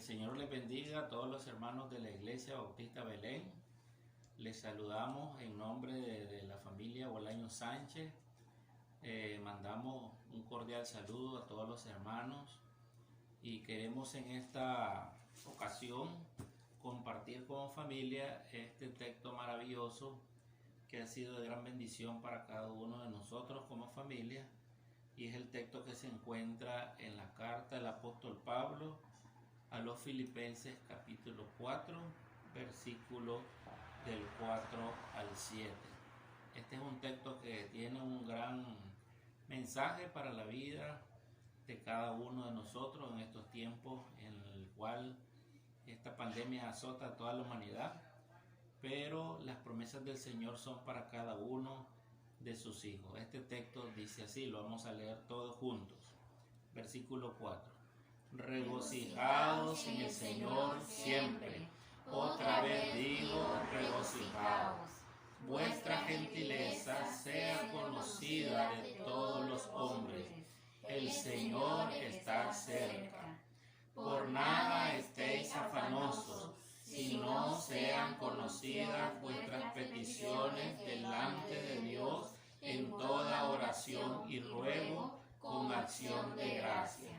Señor les bendiga a todos los hermanos de la Iglesia Bautista Belén. Les saludamos en nombre de la familia Bolaño Sánchez. Mandamos un cordial saludo a todos los hermanos y queremos en esta ocasión compartir como familia este texto maravilloso que ha sido de gran bendición para cada uno de nosotros como familia, y es el texto que se encuentra en la carta del apóstol Pablo a los Filipenses capítulo 4, versículo del 4 al 7. Este es un texto que tiene un gran mensaje para la vida de cada uno de nosotros en estos tiempos en el cual esta pandemia azota a toda la humanidad, pero las promesas del Señor son para cada uno de sus hijos. Este texto dice así, lo vamos a leer todos juntos. Versículo 4. Regocijaos en el Señor siempre. Otra vez digo, regocijaos. Vuestra gentileza sea conocida de todos los hombres. El Señor está cerca. Por nada estéis afanosos, sino sean conocidas vuestras peticiones delante de Dios en toda oración y ruego con acción de gracias.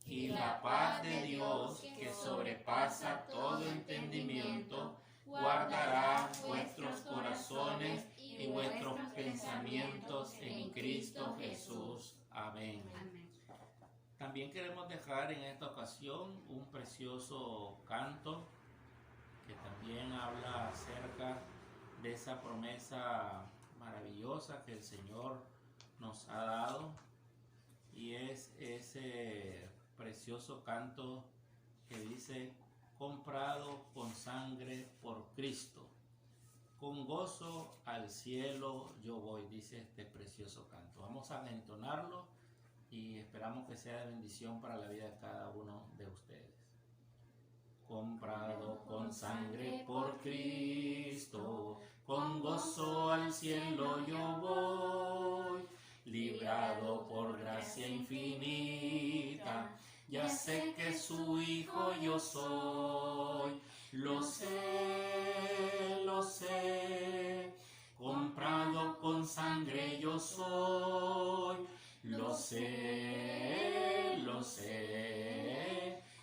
Y la paz de Dios, que sobrepasa todo entendimiento, guardará vuestros corazones y vuestros pensamientos en Cristo Jesús. Amén. También queremos dejar en esta ocasión un precioso canto que también habla acerca de esa promesa maravillosa que el Señor nos ha dado, y es ese precioso canto que dice: comprado con sangre por Cristo, con gozo al cielo yo voy. Dice este precioso canto. Vamos a entonarlo y esperamos que sea de bendición para la vida de cada uno de ustedes. Comprado con sangre por Cristo, con gozo al cielo yo voy, librado por gracia infinita, ya sé que su hijo yo soy. Lo sé, comprado con sangre yo soy. Lo sé,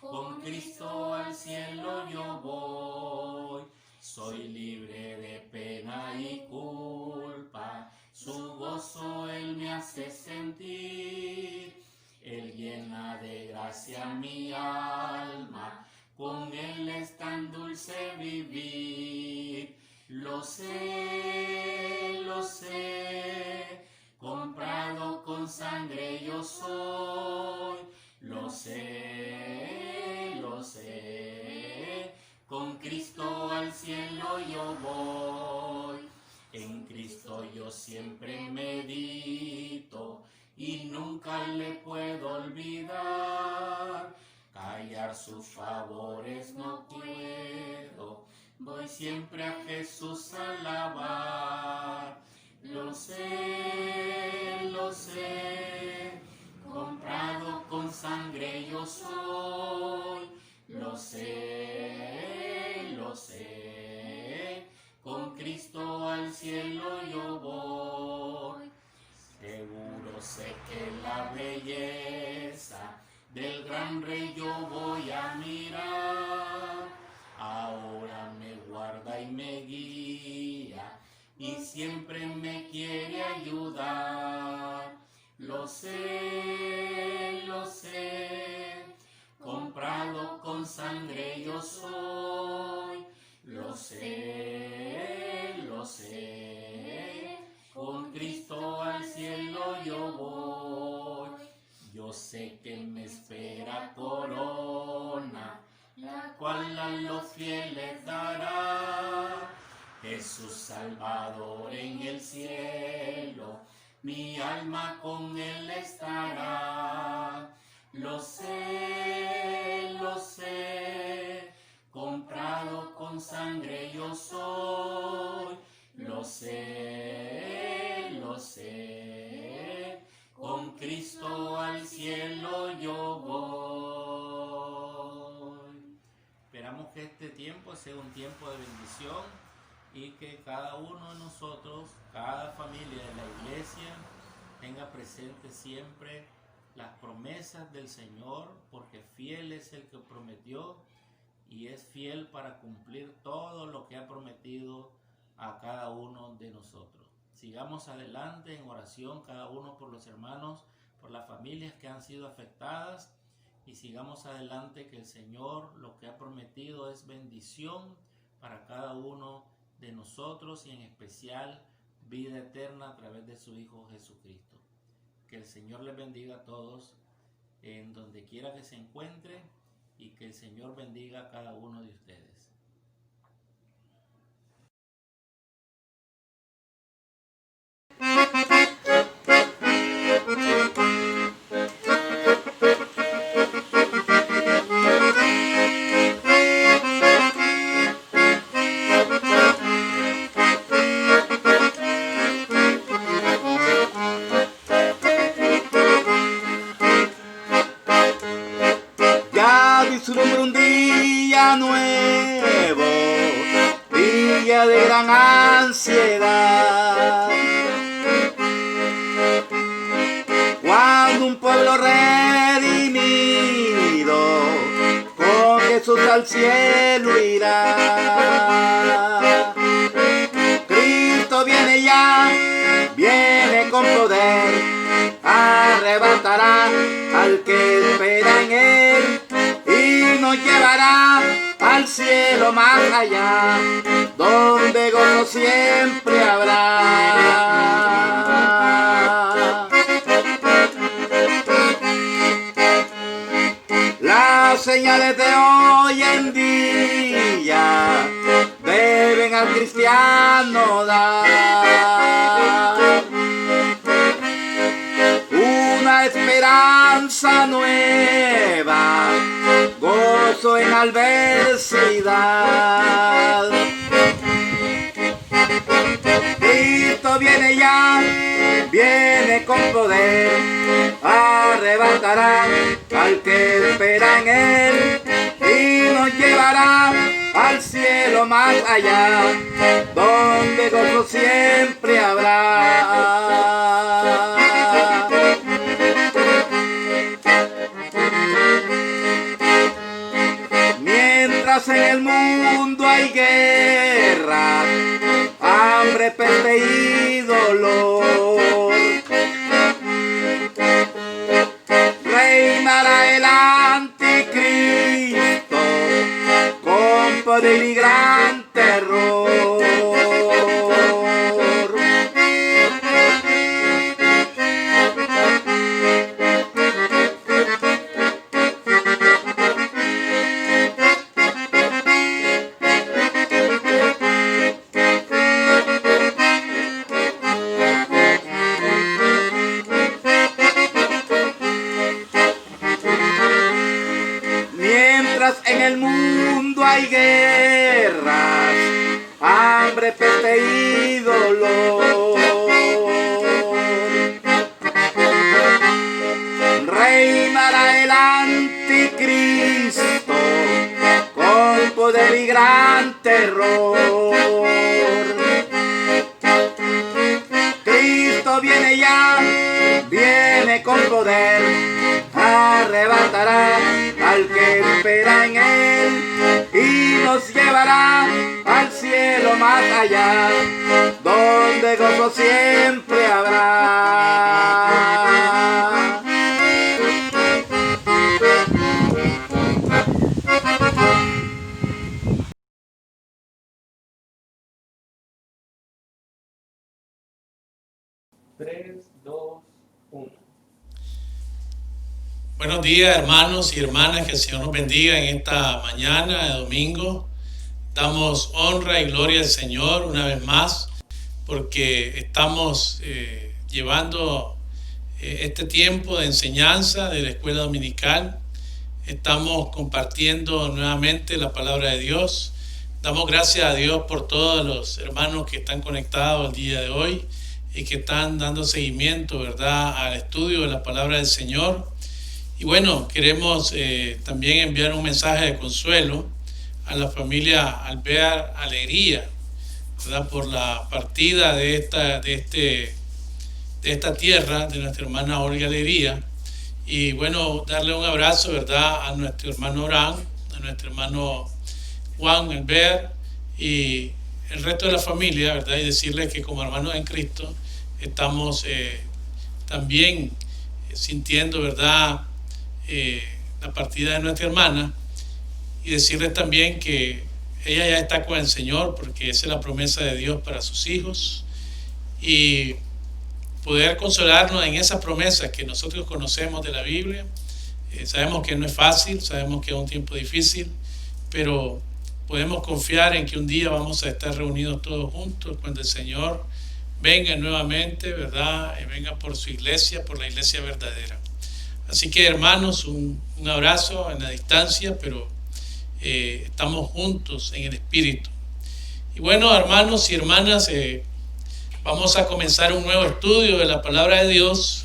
con Cristo al cielo yo voy. Soy libre de pena y culpa, su gozo Él me hace sentir. Él llena de gracia mi alma, con Él es tan dulce vivir. Lo sé, comprado con sangre yo soy. Lo sé, con Cristo al cielo yo voy. En Cristo yo siempre medito y nunca le puedo olvidar. Callar sus favores no puedo, voy siempre a Jesús a alabar. Lo sé, comprado con sangre yo soy. Lo sé, con Cristo al cielo yo voy. Seguro sé que la belleza del gran Rey yo voy a mirar. Ahora me guarda y me guía y siempre me quiere ayudar. Lo sé, comprado con sangre yo soy. Lo sé, con Cristo al cielo yo voy. Yo sé que me espera corona, la cual a los fieles dará. Jesús Salvador en el cielo, mi alma con Él estará. Lo sé, comprado con sangre yo soy. Lo sé, con Cristo al cielo yo voy. esperamos que este tiempo sea un tiempo de bendición y que cada uno de nosotros, cada familia de la iglesia, tenga presente siempre las promesas del Señor, porque fiel es el que prometió y es fiel para cumplir todo lo que ha prometido a cada uno de nosotros. Sigamos adelante en oración, cada uno por los hermanos, por las familias que han sido afectadas, y sigamos adelante, que el Señor lo que ha prometido es bendición para cada uno de nosotros y en especial vida eterna a través de su Hijo Jesucristo. Que el Señor les bendiga a todos en donde quiera que se encuentre y que el Señor bendiga a cada uno de ustedes. Vislumbra un día nuevo, día de gran ansiedad, cuando un pueblo redimido con Jesús al cielo irá. Cristo viene ya, viene con poder, arrebatará al que espera en él y nos llevará al cielo más allá, donde gozo siempre habrá. Las señales de hoy en día deben al cristiano dar una esperanza nueva, gozo en adversidad. Cristo viene ya, viene con poder, arrebatará al que espera en él y nos llevará al cielo más allá, donde gozo siempre habrá. Mientras en el mundo hay guerra, hambre, peste y dolor, reinará el anticristo con poder y gran terror. En el mundo hay guerras, hambre, peste y dolor, reinará el anticristo con poder y gran terror. Cristo viene ya, viene con poder, arrebatará al que espera en él y nos llevará al cielo más allá, donde gozo siempre habrá. Buenos días, hermanos y hermanas, que el Señor nos bendiga en esta mañana de domingo. Damos honra y gloria al Señor una vez más, porque estamos llevando este tiempo de enseñanza de la escuela dominical. Estamos compartiendo nuevamente la palabra de Dios. Damos gracias a Dios por todos los hermanos que están conectados el día de hoy y que están dando seguimiento, ¿verdad?, al estudio de la palabra del Señor. Y bueno, queremos también enviar un mensaje de consuelo a la familia Alvear Alegría, ¿verdad?, por la partida de esta tierra de nuestra hermana Olga Alegría. Y bueno, darle un abrazo, ¿verdad?, a nuestro hermano Abraham, a nuestro hermano Juan Alvear y el resto de la familia, ¿verdad?, y decirles que como hermanos en Cristo estamos también sintiendo, ¿verdad?, la partida de nuestra hermana, y decirles también que ella ya está con el Señor, porque esa es la promesa de Dios para sus hijos, y poder consolarnos en esas promesas que nosotros conocemos de la Biblia. Sabemos que no es fácil, sabemos que es un tiempo difícil, pero podemos confiar en que un día vamos a estar reunidos todos juntos cuando el Señor venga nuevamente, ¿verdad?, y venga por su iglesia, por la iglesia verdadera. Así que, hermanos, un abrazo en la distancia, pero estamos juntos en el Espíritu. Y bueno, hermanos y hermanas, vamos a comenzar un nuevo estudio de la palabra de Dios.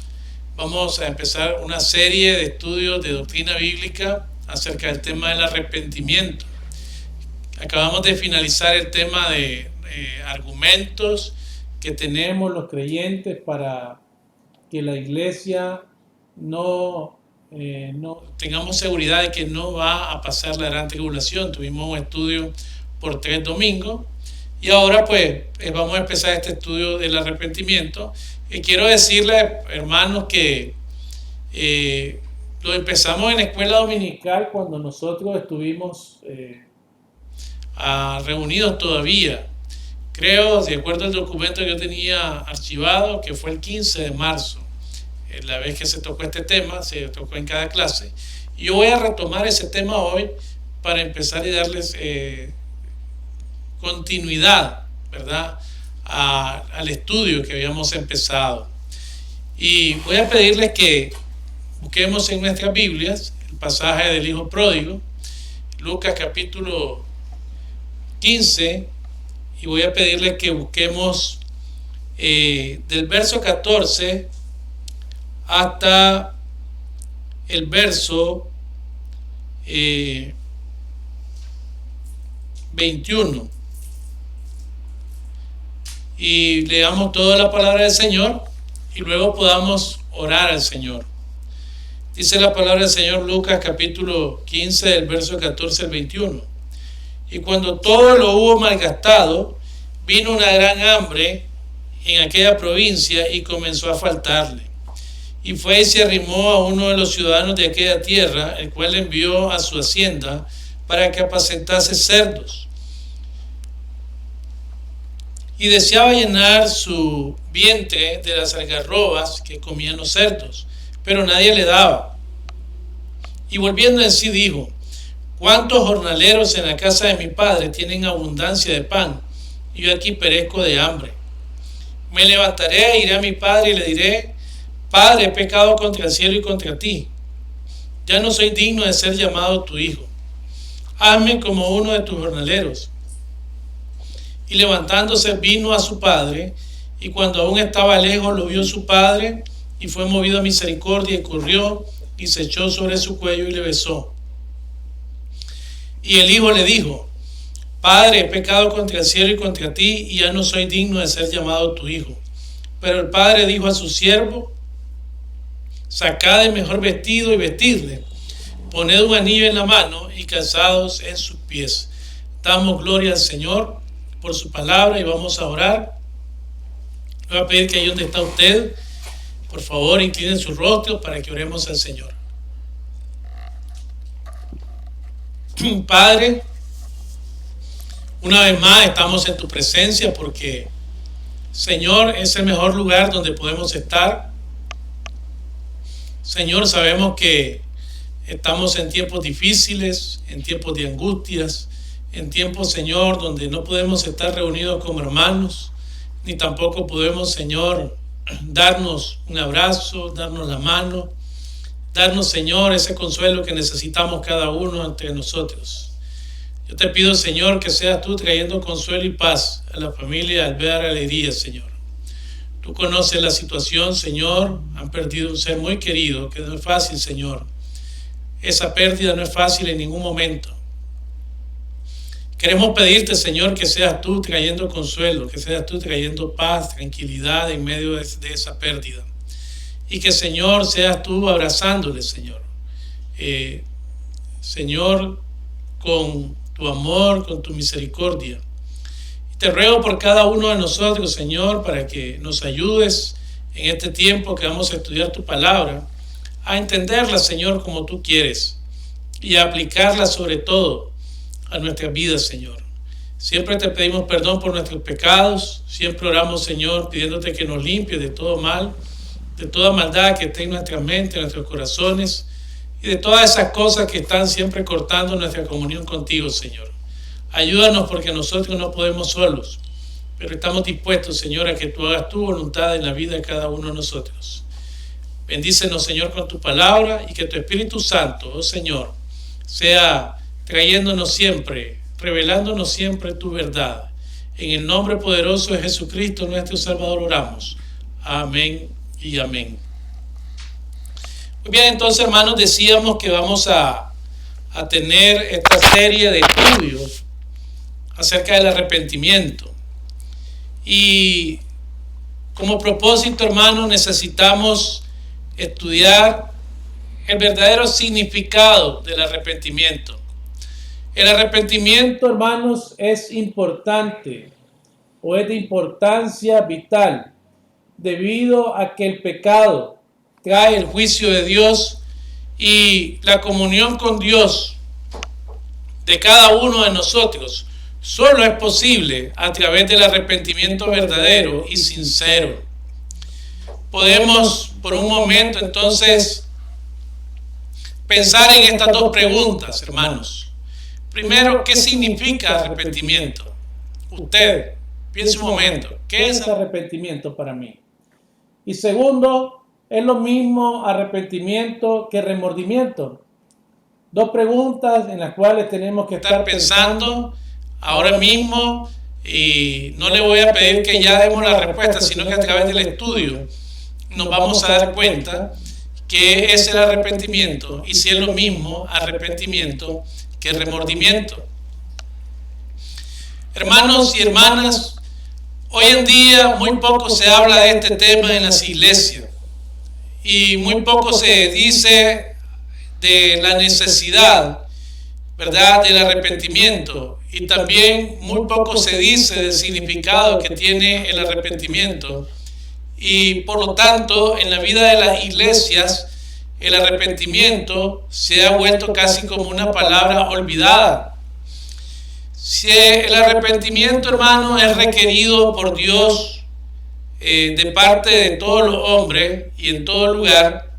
Vamos a empezar una serie de estudios de doctrina bíblica acerca del tema del arrepentimiento. Acabamos de finalizar el tema de argumentos que tenemos los creyentes para que la iglesia no tengamos seguridad de que no va a pasar la gran tribulación. Tuvimos un estudio por 3 domingos y ahora pues vamos a empezar este estudio del arrepentimiento. Y quiero decirles, hermanos, que lo empezamos en la escuela dominical cuando nosotros estuvimos reunidos todavía. Creo, de acuerdo al documento que yo tenía archivado, que fue el 15 de marzo, la vez que se tocó este tema, se tocó en cada clase. Y yo voy a retomar ese tema hoy para empezar y darles continuidad, ¿verdad?, al estudio que habíamos empezado. Y voy a pedirles que busquemos en nuestras Biblias el pasaje del Hijo Pródigo, Lucas capítulo 15, y voy a pedirles que busquemos del verso 14 hasta el verso 21. Y leamos toda la palabra del Señor y luego podamos orar al Señor. Dice la palabra del Señor, Lucas capítulo 15, del verso 14 al 21. Y cuando todo lo hubo malgastado, vino una gran hambre en aquella provincia y comenzó a faltarle. Y fue y se arrimó a uno de los ciudadanos de aquella tierra, el cual le envió a su hacienda para que apacentase cerdos. Y deseaba llenar su vientre de las algarrobas que comían los cerdos, pero nadie le daba. Y volviendo en sí dijo: ¿cuántos jornaleros en la casa de mi padre tienen abundancia de pan, y yo aquí perezco de hambre? Me levantaré e iré a mi padre y le diré: Padre, he pecado contra el cielo y contra ti. Ya no soy digno de ser llamado tu hijo. Hazme como uno de tus jornaleros. Y levantándose vino a su padre, y cuando aún estaba lejos lo vio su padre, y fue movido a misericordia, y corrió y se echó sobre su cuello y le besó. Y el hijo le dijo: Padre, he pecado contra el cielo y contra ti, y ya no soy digno de ser llamado tu hijo. Pero el padre dijo a su siervo: Sacad el mejor vestido y vestidle, poned un anillo en la mano y calzados en sus pies. Damos gloria al Señor por su palabra y vamos a orar. Le voy a pedir que ahí donde está usted, por favor, inclinen su rostro para que oremos al Señor. Padre, una vez más estamos en tu presencia porque, Señor, es el mejor lugar donde podemos estar. Señor, sabemos que estamos en tiempos difíciles, en tiempos de angustias, en tiempos, Señor, donde no podemos estar reunidos como hermanos, ni tampoco podemos, Señor, darnos un abrazo, darnos la mano, darnos, Señor, ese consuelo que necesitamos cada uno entre nosotros. Yo te pido, Señor, que seas tú trayendo consuelo y paz a la familia Alvear Alegría, Señor. Tú conoces la situación, Señor. Han perdido un ser muy querido, que no es fácil, Señor. Esa pérdida no es fácil en ningún momento. Queremos pedirte, Señor, que seas tú trayendo consuelo, que seas tú trayendo paz, tranquilidad en medio de esa pérdida. Y que, Señor, seas tú abrazándole, Señor. Señor, con tu amor, con tu misericordia. Y te ruego por cada uno de nosotros, Señor, para que nos ayudes en este tiempo que vamos a estudiar tu palabra, a entenderla, Señor, como tú quieres, y a aplicarla sobre todo a nuestras vidas, Señor. Siempre te pedimos perdón por nuestros pecados, siempre oramos, Señor, pidiéndote que nos limpies de todo mal, de toda maldad que esté en nuestra mente, en nuestros corazones, y de todas esas cosas que están siempre cortando nuestra comunión contigo, Señor. Ayúdanos porque nosotros no podemos solos, pero estamos dispuestos, Señor, a que tú hagas tu voluntad en la vida de cada uno de nosotros. Bendícenos, Señor, con tu palabra y que tu Espíritu Santo, oh Señor, sea trayéndonos siempre, revelándonos siempre tu verdad. En el nombre poderoso de Jesucristo, nuestro Salvador, oramos. Amén y amén. Muy bien, entonces, hermanos, decíamos que vamos a tener esta serie de estudios acerca del arrepentimiento. Y como propósito, hermanos, necesitamos estudiar el verdadero significado del arrepentimiento. El arrepentimiento, hermanos, es importante o es de importancia vital debido a que el pecado trae el juicio de Dios y la comunión con Dios de cada uno de nosotros solo es posible a través del arrepentimiento verdadero y sincero. Podemos por un momento entonces pensar en estas dos preguntas, hermanos. Primero, ¿qué significa arrepentimiento? Usted, piense un momento, ¿qué es arrepentimiento para mí? Y segundo, ¿es lo mismo arrepentimiento que remordimiento? Dos preguntas en las cuales tenemos que estar pensando ahora mismo, y no le voy a pedir que ya demos la respuesta, sino que a través del estudio nos vamos a dar cuenta qué es el arrepentimiento y si es lo mismo arrepentimiento que remordimiento. Hermanos y hermanas, hoy en día muy poco se habla de este tema en las iglesias y muy poco se dice de la necesidad, ¿verdad?, del arrepentimiento, y también muy poco se dice del significado que tiene el arrepentimiento. Y por lo tanto, en la vida de las iglesias, el arrepentimiento se ha vuelto casi como una palabra olvidada. Si el arrepentimiento, hermano, es requerido por Dios de parte de todos los hombres y en todo lugar,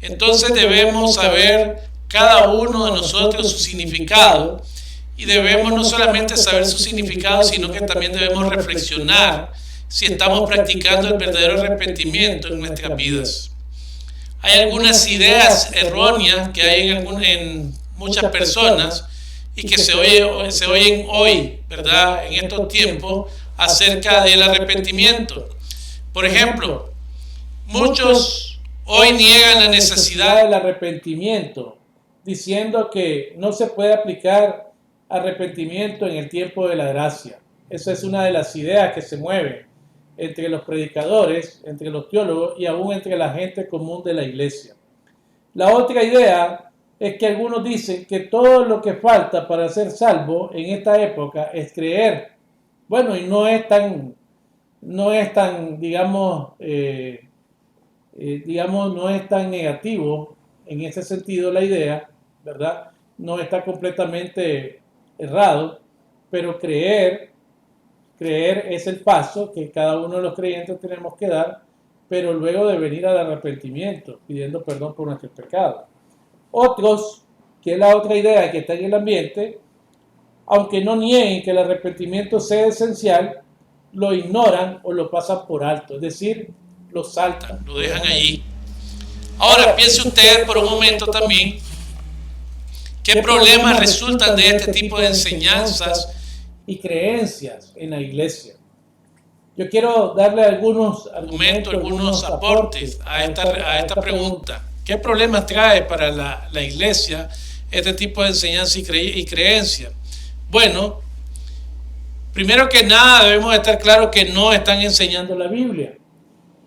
entonces debemos saber cada uno de nosotros su significado, y debemos no solamente saber su significado, sino que también debemos reflexionar si estamos practicando el verdadero arrepentimiento en nuestras vidas. Hay algunas ideas erróneas que hay en muchas personas y que se oyen hoy, ¿verdad?, en estos tiempos acerca del arrepentimiento. Por ejemplo, muchos hoy niegan la necesidad del arrepentimiento, diciendo que no se puede aplicar arrepentimiento en el tiempo de la gracia. Esa es una de las ideas que se mueven entre los predicadores, entre los teólogos y aún entre la gente común de la iglesia. La otra idea es que algunos dicen que todo lo que falta para ser salvo en esta época es creer. Bueno, y no es tan, digamos, no es tan negativo en ese sentido la idea, ¿verdad? No está completamente errado, pero creer es el paso que cada uno de los creyentes tenemos que dar, pero luego de venir al arrepentimiento, pidiendo perdón por nuestros pecados. Otros, que es la otra idea que está en el ambiente, aunque no nieguen que el arrepentimiento sea esencial, lo ignoran o lo pasan por alto, es decir, lo saltan, lo dejan allí. Ahora piense usted por un momento también qué problemas resultan de este tipo de enseñanzas y creencias en la iglesia. Yo quiero darle algunos argumentos, algunos aportes a esta pregunta. ¿Qué problemas trae para la iglesia este tipo de enseñanza y creencia? Bueno, Primero que nada debemos estar claros que no están enseñando la Biblia,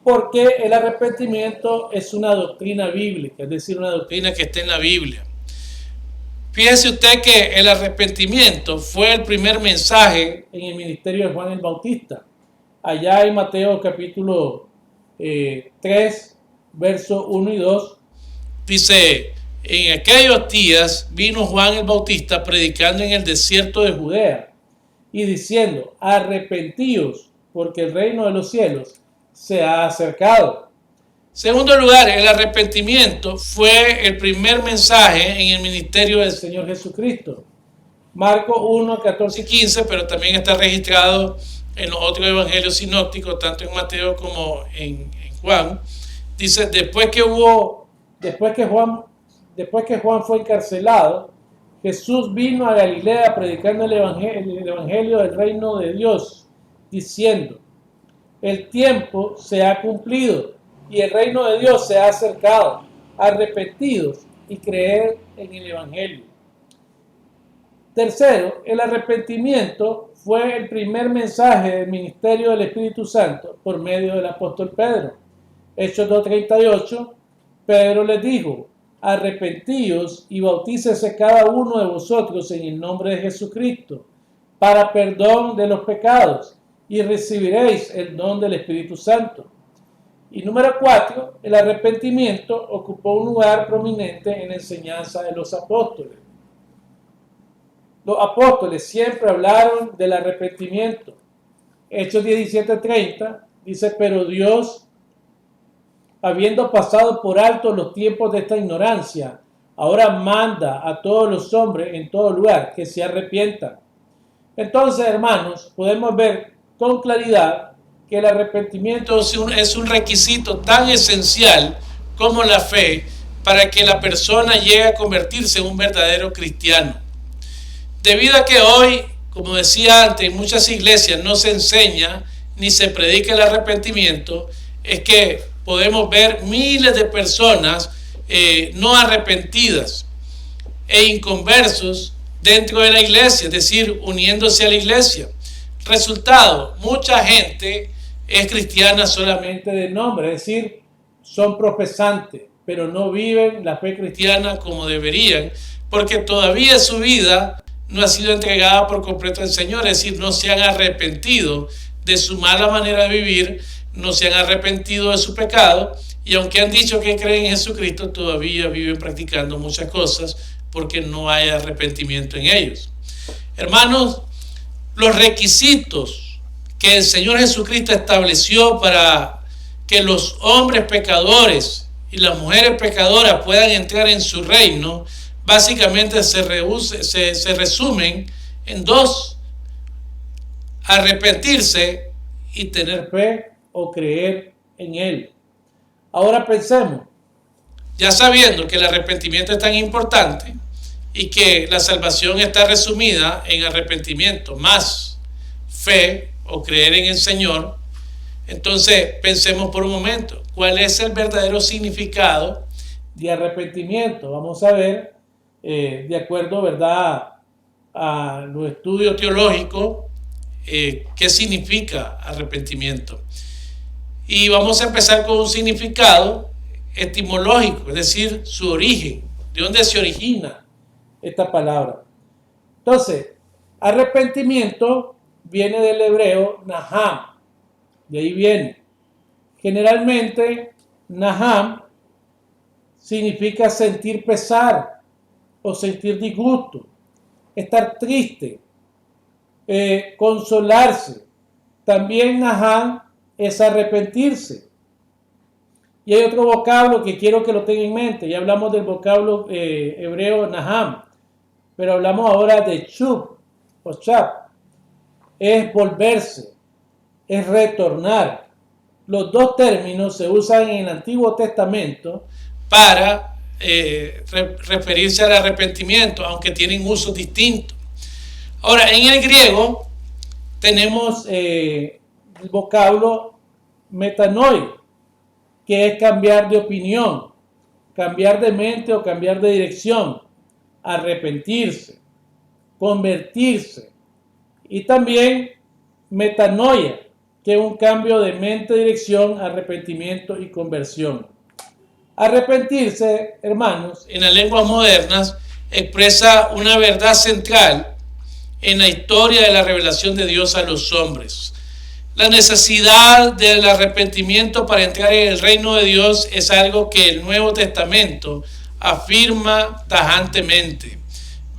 porque el arrepentimiento es una doctrina bíblica, es decir, una doctrina que está en la Biblia. Fíjese usted que el arrepentimiento fue el primer mensaje en el ministerio de Juan el Bautista. Allá en Mateo capítulo 3, versos 1 y 2, dice: en aquellos días vino Juan el Bautista predicando en el desierto de Judea y diciendo: arrepentíos, porque el reino de los cielos se ha acercado. Segundo lugar, el arrepentimiento fue el primer mensaje en el ministerio del Señor Jesucristo. Marcos 1, 14 y 15, pero también está registrado en los otros evangelios sinópticos, tanto en Mateo como en Juan. Dice: después que Juan fue encarcelado, Jesús vino a Galilea predicando el evangelio del reino de Dios, diciendo: el tiempo se ha cumplido y el reino de Dios se ha acercado. Arrepentidos y creed en el evangelio. Tercero, el arrepentimiento fue el primer mensaje del ministerio del Espíritu Santo por medio del apóstol Pedro. Hechos 2:38, Pedro les dijo: arrepentíos y bautícese cada uno de vosotros en el nombre de Jesucristo para perdón de los pecados, y recibiréis el don del Espíritu Santo. Y número 4, el arrepentimiento ocupó un lugar prominente en la enseñanza de los apóstoles. Los apóstoles siempre hablaron del arrepentimiento. Hechos 17:30 dice: pero Dios, habiendo pasado por alto los tiempos de esta ignorancia, ahora manda a todos los hombres en todo lugar que se arrepientan. Entonces, hermanos, podemos ver con claridad que el arrepentimiento es un requisito tan esencial como la fe para que la persona llegue a convertirse en un verdadero cristiano. Debido a que hoy, como decía antes, en muchas iglesias no se enseña ni se predica el arrepentimiento, es que podemos ver miles de personas no arrepentidas e inconversos dentro de la iglesia, es decir, uniéndose a la iglesia. Resultado, mucha gente es cristiana solamente de nombre, es decir, son profesantes, pero no viven la fe cristiana como deberían, porque todavía su vida no ha sido entregada por completo al Señor, es decir, no se han arrepentido de su mala manera de vivir, no se han arrepentido de su pecado, y aunque han dicho que creen en Jesucristo, todavía viven practicando muchas cosas porque no hay arrepentimiento en ellos. Hermanos, los requisitos que el Señor Jesucristo estableció para que los hombres pecadores y las mujeres pecadoras puedan entrar en su reino, básicamente se resumen en dos: arrepentirse y tener fe o creer en Él. Ahora pensemos, ya sabiendo que el arrepentimiento es tan importante y que la salvación está resumida en arrepentimiento más fe o creer en el Señor, entonces pensemos por un momento, ¿cuál es el verdadero significado de arrepentimiento? Vamos a ver, de acuerdo, ¿verdad?, a los estudios teológicos, qué significa arrepentimiento. Y vamos a empezar con un significado etimológico, es decir, su origen, de dónde se origina esta palabra. Entonces, arrepentimiento viene del hebreo naham, de ahí viene. Generalmente, naham significa sentir pesar o sentir disgusto, estar triste, consolarse. También naham es arrepentirse. Y hay otro vocablo que quiero que lo tengan en mente. Ya hablamos del vocablo hebreo naham, pero hablamos ahora de shub o shab. Es volverse, es retornar. Los dos términos se usan en el Antiguo Testamento para referirse al arrepentimiento, aunque tienen usos distintos. Ahora, en el griego tenemos el vocablo metanoia, que es cambiar de opinión, cambiar de mente o cambiar de dirección, arrepentirse, convertirse. Y también metanoia, que es un cambio de mente, dirección, arrepentimiento y conversión. Arrepentirse, hermanos, en las lenguas modernas, expresa una verdad central en la historia de la revelación de Dios a los hombres. La necesidad del arrepentimiento para entrar en el reino de Dios es algo que el Nuevo Testamento afirma tajantemente.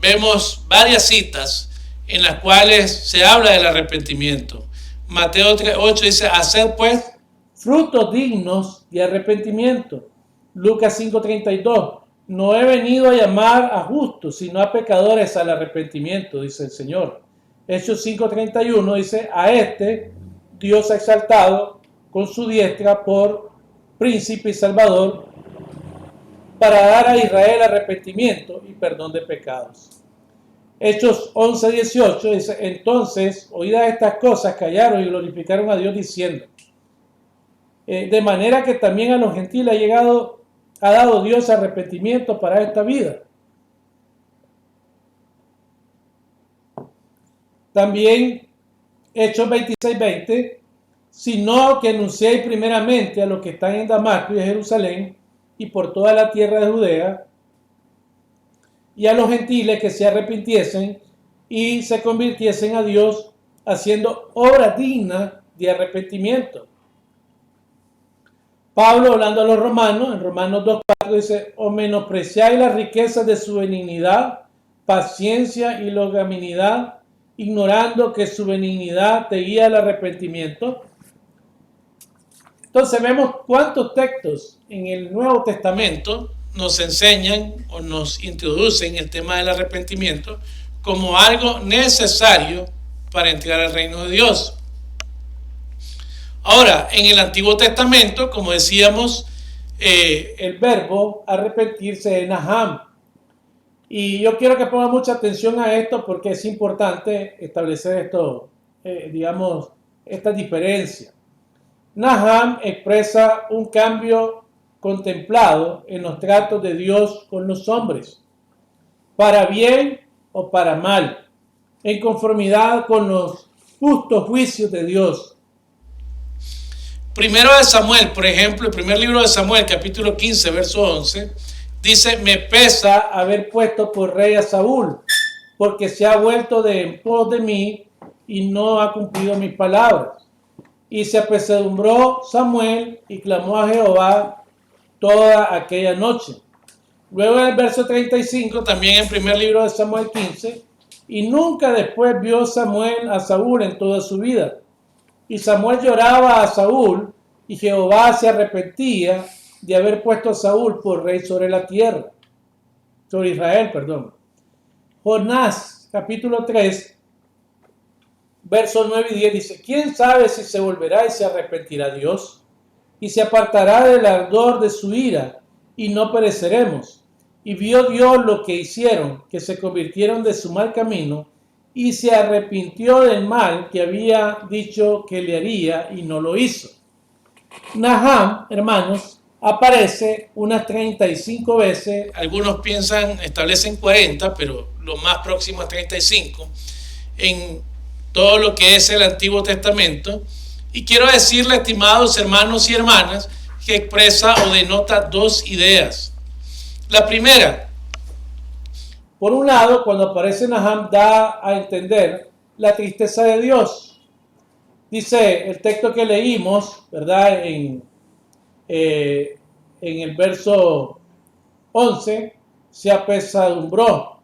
Vemos varias citas en las cuales se habla del arrepentimiento. Mateo 3:8 dice: haced pues frutos dignos de arrepentimiento. Lucas 5:32, no he venido a llamar a justos, sino a pecadores al arrepentimiento, dice el Señor. Hechos 5:31 dice: a este Dios ha exaltado con su diestra por príncipe y salvador, para dar a Israel arrepentimiento y perdón de pecados. Hechos 11:18 dice: entonces, oídas estas cosas, callaron y glorificaron a Dios diciendo, de manera que también a los gentiles ha dado Dios arrepentimiento para esta vida. También Hechos 26:20, sino que anunciéis primeramente a los que están en Damasco y en Jerusalén y por toda la tierra de Judea, y a los gentiles que se arrepintiesen y se convirtiesen a Dios, haciendo obras dignas de arrepentimiento. Pablo, hablando a los romanos, en Romanos 2:4 dice: o menospreciáis las riquezas de su benignidad, paciencia y longanimidad, ignorando que su benignidad te guía al arrepentimiento. Entonces vemos cuántos textos en el Nuevo Testamento nos enseñan o nos introducen el tema del arrepentimiento como algo necesario para entrar al reino de Dios. Ahora, en el Antiguo Testamento, como decíamos, el verbo arrepentirse es naham. Y yo quiero que pongan mucha atención a esto porque es importante establecer esto, esta diferencia. Naham expresa un cambio contemplado en los tratos de Dios con los hombres, para bien o para mal, en conformidad con los justos juicios de Dios. Primero de Samuel, por ejemplo, el primer libro de Samuel, capítulo 15, verso 11, dice: me pesa haber puesto por rey a Saúl, porque se ha vuelto de en pos de mí y no ha cumplido mis palabras. Y se apesadumbró Samuel y clamó a Jehová toda aquella noche. Luego en el verso 35, también en primer libro de Samuel 15, y nunca después vio Samuel a Saúl en toda su vida. Y Samuel lloraba a Saúl, y Jehová se arrepentía de haber puesto a Saúl por rey sobre la tierra, sobre Israel, perdón. Jonás, capítulo 3, versos 9 y 10 dice: ¿quién sabe si se volverá y se arrepentirá Dios? Y se apartará del ardor de su ira, y no pereceremos. Y vio Dios lo que hicieron, que se convirtieron de su mal camino, y se arrepintió del mal que había dicho que le haría, y no lo hizo. Naham, hermanos, aparece unas 35 veces. Algunos establecen 40, pero lo más próximo es 35, en todo lo que es el Antiguo Testamento. Y quiero decirle, estimados hermanos y hermanas, que expresa o denota dos ideas. La primera: por un lado, cuando aparece Naham, da a entender la tristeza de Dios. Dice el texto que leímos, ¿verdad? En el verso 11, se apesadumbró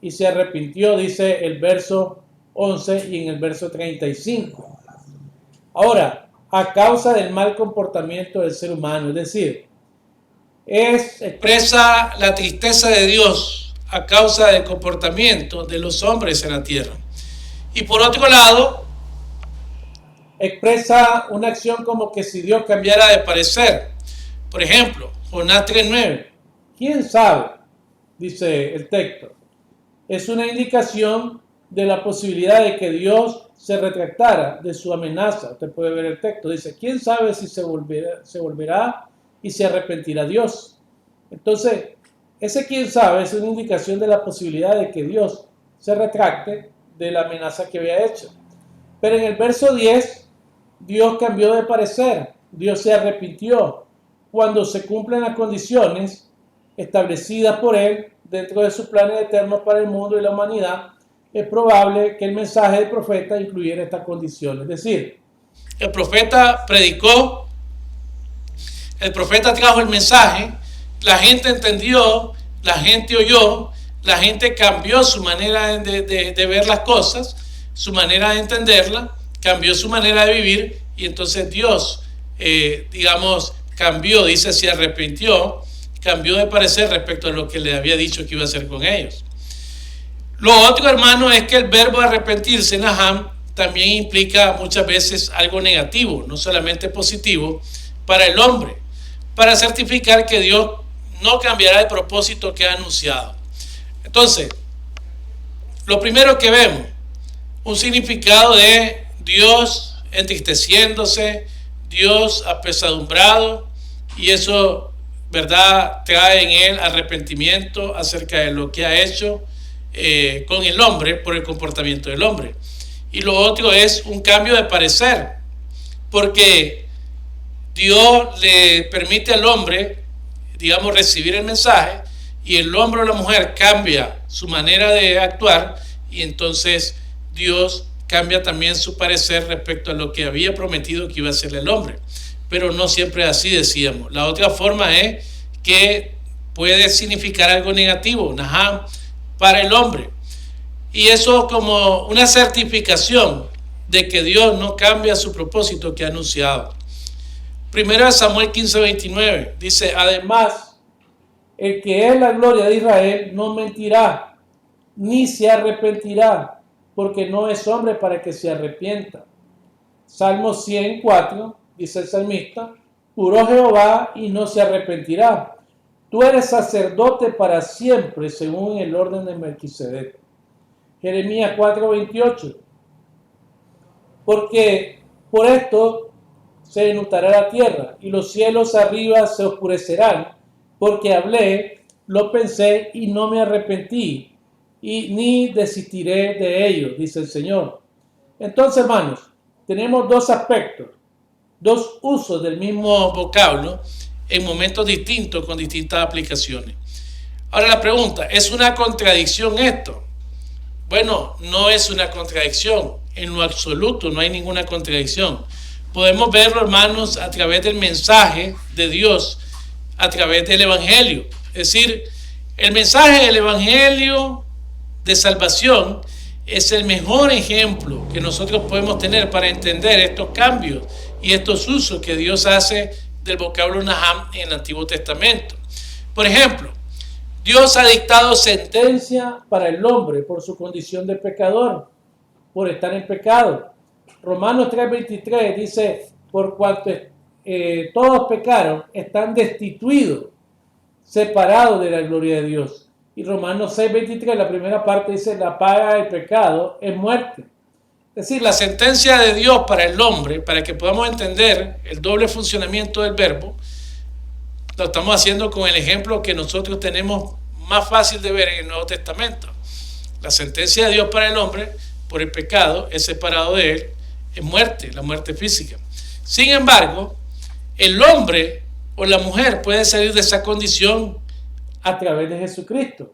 y se arrepintió, dice el verso 11 y en el verso 35. Ahora, a causa del mal comportamiento del ser humano, es decir, expresa la tristeza de Dios a causa del comportamiento de los hombres en la tierra. Y por otro lado, expresa una acción como que si Dios cambiara de parecer. Por ejemplo, Jonás 3:9. ¿Quién sabe? Dice el texto. Es una indicación de la posibilidad de que Dios se retractara de su amenaza. Usted puede ver el texto. Dice: ¿quién sabe si se volverá y se arrepentirá Dios? Entonces, ese quién sabe es una indicación de la posibilidad de que Dios se retracte de la amenaza que había hecho. Pero en el verso 10, Dios cambió de parecer, Dios se arrepintió. Cuando se cumplen las condiciones establecidas por Él dentro de sus planes eternos para el mundo y la humanidad, es probable que el mensaje del profeta incluyera estas condiciones. Es decir, el profeta predicó, el profeta trajo el mensaje, la gente entendió, la gente oyó, la gente cambió su manera de ver las cosas, su manera de entenderla, cambió su manera de vivir, y entonces Dios, cambió, dice, se arrepintió, cambió de parecer respecto a lo que le había dicho que iba a hacer con ellos. Lo otro, hermano, es que el verbo arrepentirse, Naham, también implica muchas veces algo negativo, no solamente positivo, para el hombre, para certificar que Dios no cambiará el propósito que ha anunciado. Entonces, lo primero que vemos, un significado de Dios entristeciéndose, Dios apesadumbrado, y eso, ¿verdad?, trae en él arrepentimiento acerca de lo que ha hecho con el hombre por el comportamiento del hombre. Y lo otro es un cambio de parecer, porque Dios le permite al hombre, recibir el mensaje, y el hombre o la mujer cambia su manera de actuar, y entonces Dios cambia también su parecer respecto a lo que había prometido que iba a hacer el hombre. Pero no siempre es así, decíamos. La otra forma es que puede significar algo negativo, Naham, para el hombre. Y eso como una certificación de que Dios no cambia su propósito que ha anunciado. Primero de Samuel 15:29 dice, además, el que es la gloria de Israel no mentirá, ni se arrepentirá, porque no es hombre para que se arrepienta. Salmo 104, dice el salmista, juró Jehová y no se arrepentirá. Tú eres sacerdote para siempre, según el orden de Melquisedec. Jeremías 4:28, porque por esto se enlutará la tierra y los cielos arriba se oscurecerán, porque hablé, lo pensé y no me arrepentí, y ni desistiré de ello, dice el Señor. Entonces, hermanos, tenemos dos aspectos, dos usos del mismo vocablo en momentos distintos con distintas aplicaciones. Ahora la pregunta, ¿es una contradicción esto? Bueno, no es una contradicción, en lo absoluto no hay ninguna contradicción. Podemos verlo, hermanos, a través del mensaje de Dios, a través del Evangelio. Es decir, el mensaje del Evangelio de salvación es el mejor ejemplo que nosotros podemos tener para entender estos cambios y estos usos que Dios hace del vocablo Naham en el Antiguo Testamento. Por ejemplo, Dios ha dictado sentencia para el hombre por su condición de pecador, por estar en pecado. Romanos 3:23 dice, por cuanto todos pecaron, están destituidos, separados de la gloria de Dios. Y Romanos 6:23, la primera parte dice, la paga del pecado es muerte. Es decir, la sentencia de Dios para el hombre, para que podamos entender el doble funcionamiento del verbo, lo estamos haciendo con el ejemplo que nosotros tenemos más fácil de ver en el Nuevo Testamento. La sentencia de Dios para el hombre por el pecado es separado de él, es muerte, la muerte física. Sin embargo, el hombre o la mujer puede salir de esa condición a través de Jesucristo.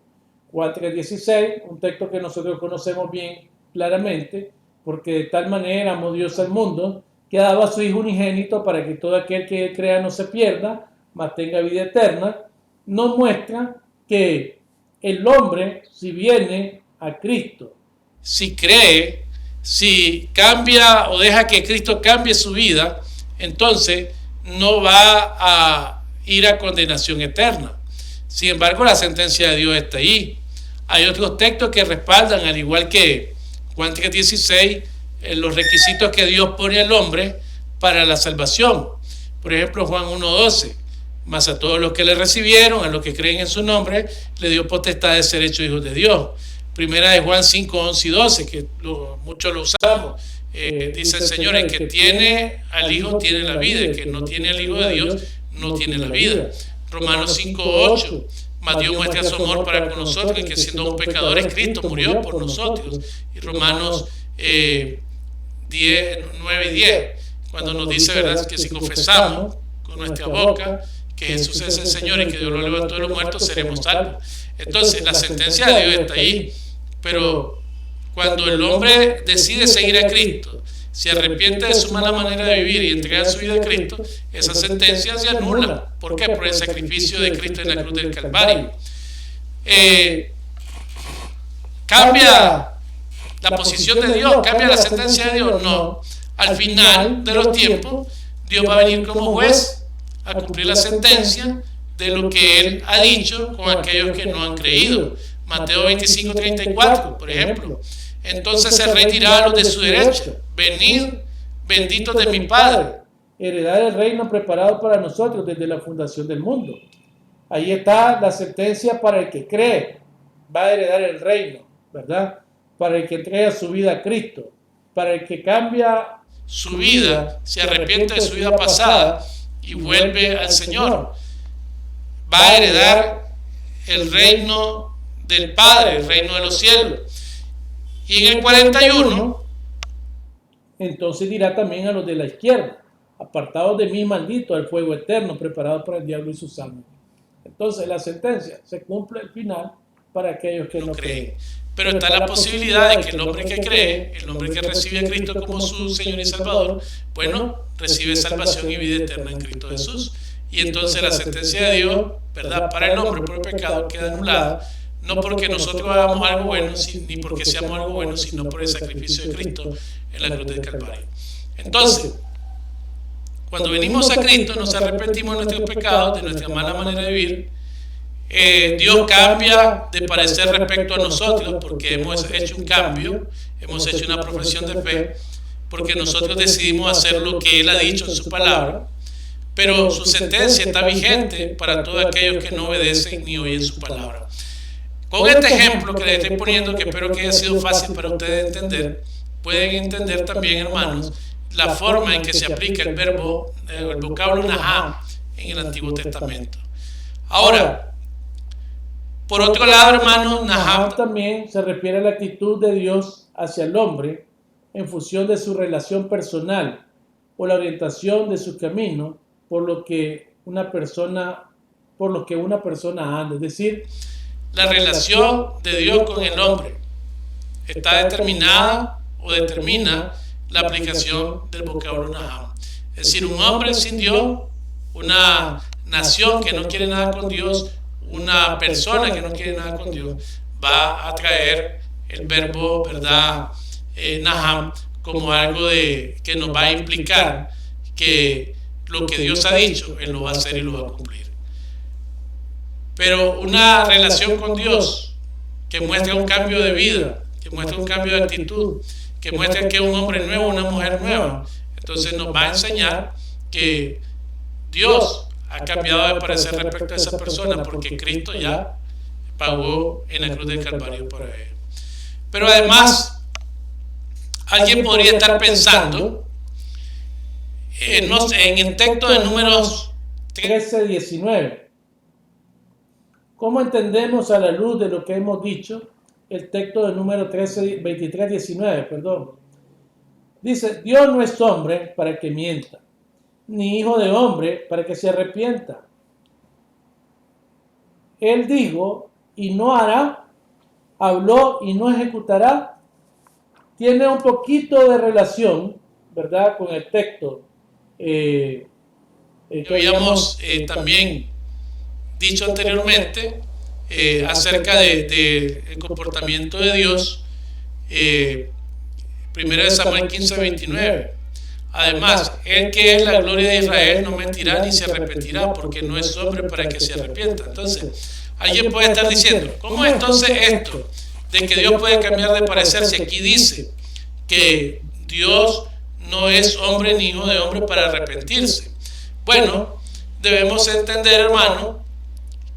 Juan 3:16, un texto que nosotros conocemos bien claramente, porque de tal manera amó Dios al mundo, que ha dado a su Hijo unigénito para que todo aquel que crea no se pierda, mas tenga vida eterna, nos muestra que el hombre, si viene a Cristo, si cree, si cambia o deja que Cristo cambie su vida, entonces no va a ir a condenación eterna. Sin embargo, la sentencia de Dios está ahí. Hay otros textos que respaldan, al igual que Juan 3:16, los requisitos que Dios pone al hombre para la salvación. Por ejemplo, Juan 1:12, mas a todos los que le recibieron, a los que creen en su nombre, le dio potestad de ser hechos hijos de Dios. Primera de Juan 5:11 y 12, que muchos lo usamos. Dice el Señor, el que tiene al Hijo tiene la vida, el que no tiene al Hijo de Dios no tiene la vida. Romanos 5:8, mas Dios muestra su amor para con nosotros, que siendo pecadores Cristo murió por nosotros. Y Romanos 9 y 10, cuando nos dice, ¿verdad?, que si confesamos con nuestra boca que Jesús es el Señor y que Dios lo levantó de los muertos, seremos salvos. Entonces, la sentencia de Dios está ahí, pero cuando el hombre decide seguir a Cristo, se arrepiente de su mala manera de vivir y entrega su vida a Cristo, esa sentencia se anula. ¿Por qué? Por el sacrificio de Cristo en la cruz del Calvario. ¿Cambia la posición de Dios? ¿Cambia la sentencia de Dios? No. Al final de los tiempos, Dios va a venir como juez a cumplir la sentencia de lo que Él ha dicho con aquellos que no han creído. Mateo 25:34, por ejemplo. Entonces el rey dirá a los de su derecha: venid, benditos de mi Padre. Heredar el reino preparado para nosotros desde la fundación del mundo. Ahí está la sentencia para el que cree. Va a heredar el reino, ¿verdad? Para el que entrega su vida a Cristo. Para el que cambia su vida, se arrepiente de su vida pasada y vuelve al Señor. Va a heredar el reino del Padre, el reino de los cielos. Y en el 41, entonces dirá también a los de la izquierda: apartados de mí, maldito, al fuego eterno preparado para el diablo y sus ángeles. Entonces la sentencia se cumple al final para aquellos que no creen. Pero está la posibilidad de que el hombre que cree, el hombre que recibe a Cristo como su Señor y Salvador, bueno, recibe salvación y vida eterna en Cristo Jesús. Y entonces la sentencia de Dios, ¿verdad?, para el hombre por el pecado queda anulada. No porque nosotros hagamos algo bueno, ni porque seamos algo bueno, sino por el sacrificio de Cristo en la cruz del Calvario. Entonces, cuando venimos a Cristo, nos arrepentimos de nuestros pecados, de nuestra mala manera de vivir. Dios cambia de parecer respecto a nosotros porque hemos hecho un cambio, hemos hecho una profesión de fe, porque nosotros decidimos hacer lo que Él ha dicho en su palabra. Pero su sentencia está vigente para todos aquellos que no obedecen ni oyen su palabra. Con este ejemplo que les estoy poniendo, que espero que haya sido fácil para ustedes entender, pueden entender también, hermanos, la forma en que se aplica el verbo, el vocablo naham en el Antiguo Testamento. Ahora, por otro lado, hermanos, naham también se refiere a la actitud de Dios hacia el hombre en función de su relación personal o la orientación de su camino por lo que una persona anda. Es decir, la relación de Dios con el hombre está determinada o determina la aplicación del vocablo naham. Es decir, un hombre sin Dios, una nación que no quiere nada con Dios, una persona que no quiere nada con Dios, va a traer el verbo, ¿verdad?, naham, como algo que nos va a implicar que lo que Dios ha dicho, Él lo va a hacer y lo va a cumplir. Pero una relación con Dios que muestra un cambio de vida, que muestra un cambio de actitud, que muestra que es un hombre nuevo, una mujer nueva, entonces nos va a enseñar que Dios ha cambiado de parecer respecto a esa persona porque Cristo ya pagó en la cruz del Calvario por él. Pero además, alguien podría estar pensando en el texto de Números 13:19. ¿Cómo entendemos a la luz de lo que hemos dicho el texto de Número 23:19? Perdón. Dice: Dios no es hombre para que mienta, ni hijo de hombre para que se arrepienta. Él dijo y no hará, habló y no ejecutará. Tiene un poquito de relación, ¿verdad?, con el texto que habíamos también dicho anteriormente acerca del comportamiento de Dios, 1 Samuel 15:29. Además, el que es la gloria de Israel no mentirá ni se arrepentirá, porque no es hombre para que se arrepienta. Entonces, alguien puede estar diciendo: ¿cómo es entonces esto de que Dios puede cambiar de parecer si aquí dice que Dios no es hombre ni hijo de hombre para arrepentirse? Bueno, debemos entender, hermano,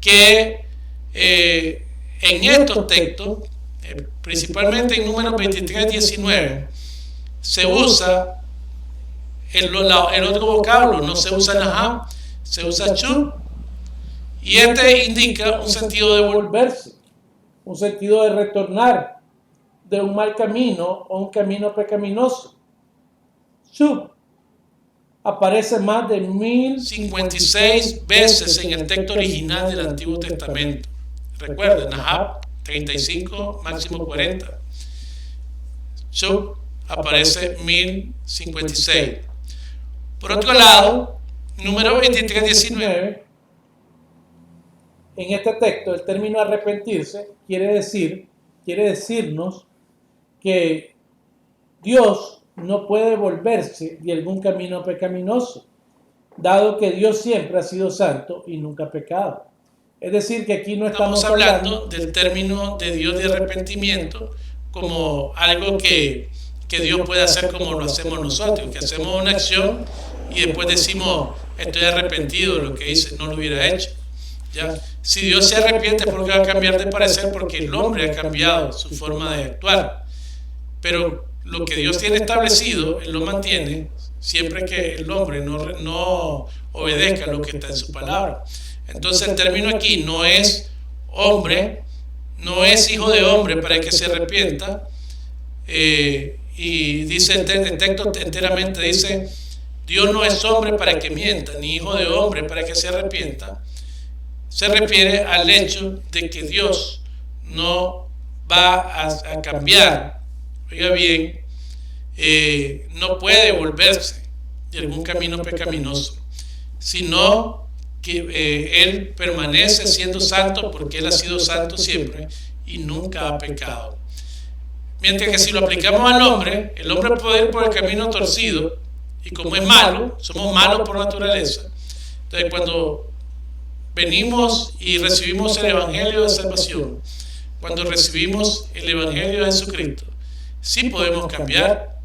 que en estos textos, principalmente en Números 23:19, se usa el otro vocablo, no se usa naham, se usa chu, y este indica un sentido de volverse, un sentido de retornar de un mal camino o un camino pecaminoso. Sub aparece más de 1056 veces en el texto original del Antiguo Testamento. Recuerden, Nahab 35, máximo 40. Sub aparece 1056. Por otro lado, número 23:19. En este texto, el término arrepentirse quiere decirnos que Dios no puede volverse de algún camino pecaminoso, dado que Dios siempre ha sido santo y nunca ha pecado. Es decir, que aquí no estamos hablando del término de Dios de arrepentimiento como algo que Dios puede hacer como lo hacemos nosotros, que hacemos una acción y después decimos, estoy arrepentido de lo que hice, no lo hubiera hecho. ¿Ya? Si Dios se arrepiente es porque va a cambiar de parecer, porque el hombre ha cambiado su forma de actuar. Pero lo que Dios tiene establecido, Él lo mantiene siempre que el hombre no obedezca lo que está en su palabra. Entonces el término aquí no es hombre, no es hijo de hombre para que se arrepienta. Y dice el texto enteramente, dice, Dios no es hombre para que mienta, ni hijo de hombre para que se arrepienta. Se refiere al hecho de que Dios no va a cambiar, oiga bien, no puede volverse de algún camino pecaminoso, sino que Él permanece siendo santo porque Él ha sido santo siempre y nunca ha pecado. Mientras que si lo aplicamos al hombre, el hombre puede ir por el camino torcido y como es malo, somos malos por naturaleza. Entonces cuando venimos y recibimos el Evangelio de salvación, cuando recibimos el Evangelio de Jesucristo, sí podemos cambiar,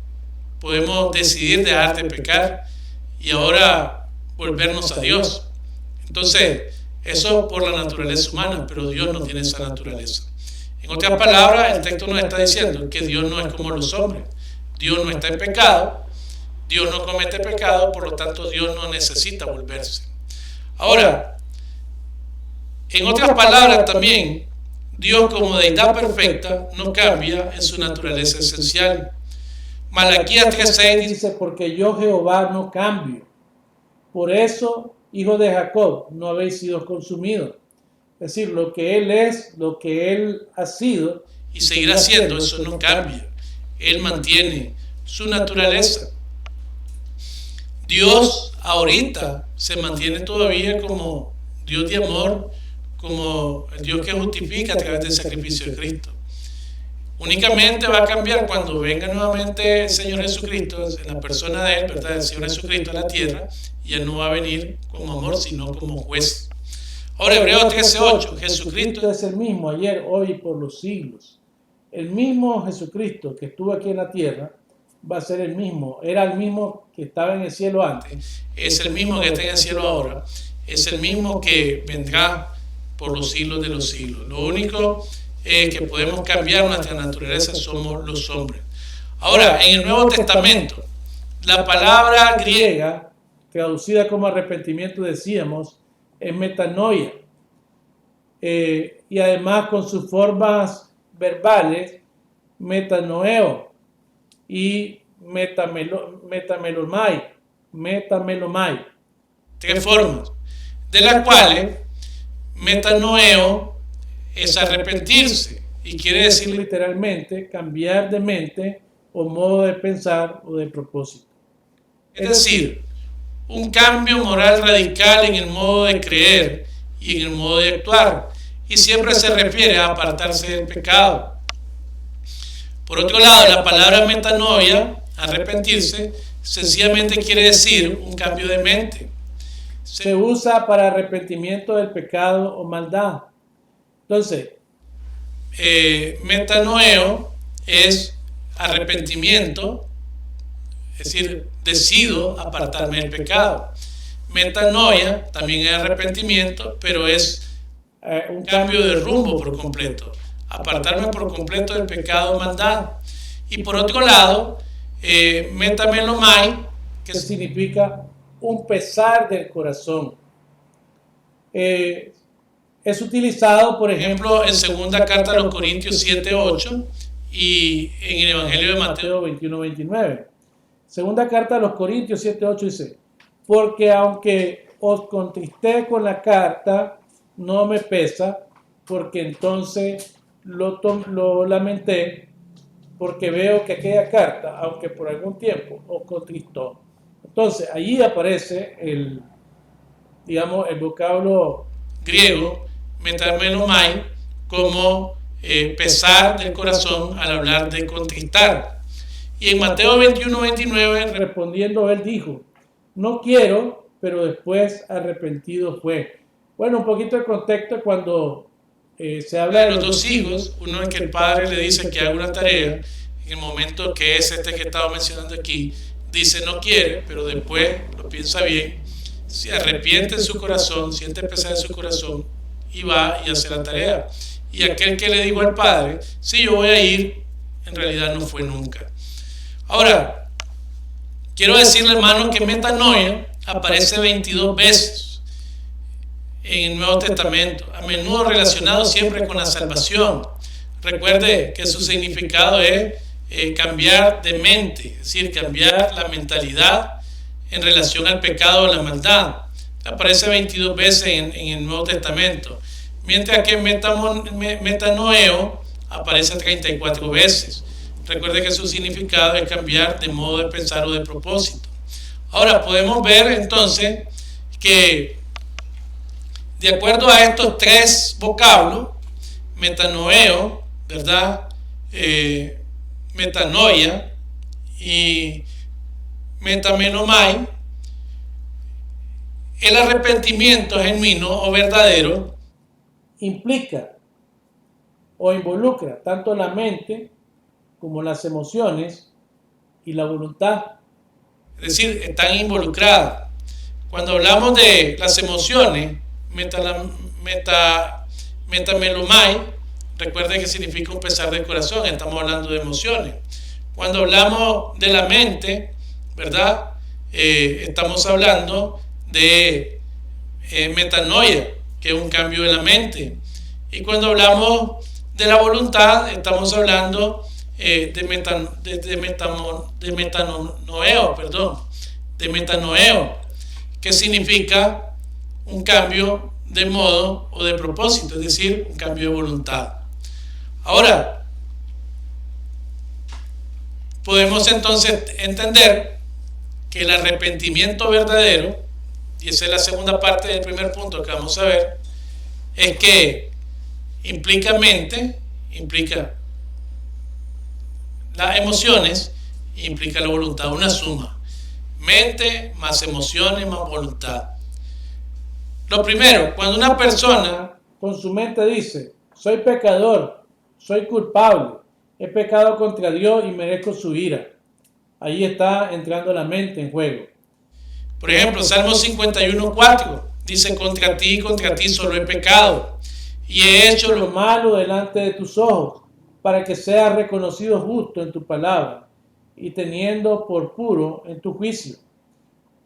podemos decidir dejar de pecar y ahora volvernos a Dios. Entonces, eso por la naturaleza humana, pero Dios no tiene esa naturaleza. En otras palabras, el texto nos está diciendo que Dios no es como los hombres. Dios no está en pecado, Dios no comete pecado, por lo tanto Dios no necesita volverse. Ahora, en otras palabras también, Dios como deidad perfecta no cambia en su naturaleza esencial. Malaquías 3:6 dice, porque yo Jehová no cambio. Por eso, hijos de Jacob, no habéis sido consumidos. Es decir, lo que Él es, lo que Él ha sido y seguirá siendo, eso no cambia. Él mantiene su naturaleza. Dios ahorita se mantiene todavía como Dios de amor, como el Dios que justifica a través del sacrificio de Cristo. Únicamente va a cambiar cuando venga nuevamente el Señor Jesucristo, en la persona de Él, ¿verdad? El Señor Jesucristo a la tierra, y Él no va a venir como amor, sino como juez. Ahora, Hebreos 13:8, Jesucristo es el mismo ayer, hoy y por los siglos. El mismo Jesucristo que estuvo aquí en la tierra va a ser el mismo. Era el mismo que estaba en el cielo antes. Es el mismo que está en el cielo ahora. Es el mismo que vendrá por los siglos de los siglos. Lo único que podemos cambiar nuestra naturaleza somos los hombres. Ahora, en el Nuevo Testamento, la palabra griega, traducida como arrepentimiento, decíamos, es metanoia. Y además con sus formas verbales, metanoeo y metamelomai. Tres formas, de las cuales metanoeo es arrepentirse y quiere decir literalmente cambiar de mente o modo de pensar o de propósito. Es decir, un cambio moral radical en el modo de creer y en el modo de actuar, y siempre se refiere a apartarse del pecado. Por otro lado, la palabra metanoia, arrepentirse, sencillamente quiere decir un cambio de mente. Se usa para arrepentimiento del pecado o maldad. Entonces, metanoeo es arrepentimiento, es decir, decido apartarme del pecado. Metanoia también es arrepentimiento, pero es un cambio de rumbo por completo, apartarme por completo del pecado o maldad. Y por otro lado, metamelomai, que significa un pesar del corazón. Es utilizado, por ejemplo, en segunda carta a los Corintios 7:8 y en el Evangelio de Mateo 21:29. Segunda carta a los Corintios 7:8 dice, porque aunque os contristé con la carta, no me pesa, porque entonces lo lamenté, porque veo que aquella carta, aunque por algún tiempo, os contristó. Entonces, allí aparece el vocablo Griego, metamelomai, como pesar del corazón al hablar de contristar. Y en Mateo 21:29, respondiendo él dijo, no quiero, pero después arrepentido fue. Bueno, un poquito de contexto cuando se habla de los dos hijos, uno es que el padre le dice que haga una tarea, en el momento que es este que estaba mencionando aquí, dice no quiere, pero después lo piensa bien, se arrepiente en su corazón, siente pesar en su corazón y va y hace la tarea. Y aquel que le dijo al padre, sí, yo voy a ir, en realidad no fue nunca. Ahora, quiero decirle, hermano, que metanoia aparece 22 veces en el Nuevo Testamento, a menudo relacionado siempre con la salvación. Recuerde que su significado es cambiar de mente, es decir, cambiar la mentalidad en relación al pecado o la maldad. Aparece 22 veces en el Nuevo Testamento, mientras que metanoeo aparece 34 veces. Recuerde que su significado es cambiar de modo de pensar o de propósito. Ahora podemos ver entonces que de acuerdo a estos tres vocablos, metanoeo, ¿verdad? Metanoia y metamenomai, el arrepentimiento genuino o verdadero implica o involucra tanto la mente como las emociones y la voluntad. Es decir, están involucradas. Cuando hablamos de las emociones, metamelomai, recuerden que significa un pesar del corazón, estamos hablando de emociones. Cuando hablamos de la mente, ¿verdad? Estamos hablando de metanoia, que es un cambio de la mente. Y cuando hablamos de la voluntad, estamos hablando de metanoeo, que significa un cambio de modo o de propósito, es decir, un cambio de voluntad. Ahora, podemos entonces entender que el arrepentimiento verdadero, y esa es la segunda parte del primer punto que vamos a ver, es que implica mente, implica las emociones, implica la voluntad, una suma. Mente más emociones más voluntad. Lo primero, cuando una persona con su mente dice, soy pecador, soy culpable, he pecado contra Dios y merezco su ira, ahí está entrando la mente en juego. Por ejemplo, Salmo 51:4 dice, contra ti solo he pecado y he hecho lo malo delante de tus ojos, para que seas reconocido justo en tu palabra y teniendo por puro en tu juicio.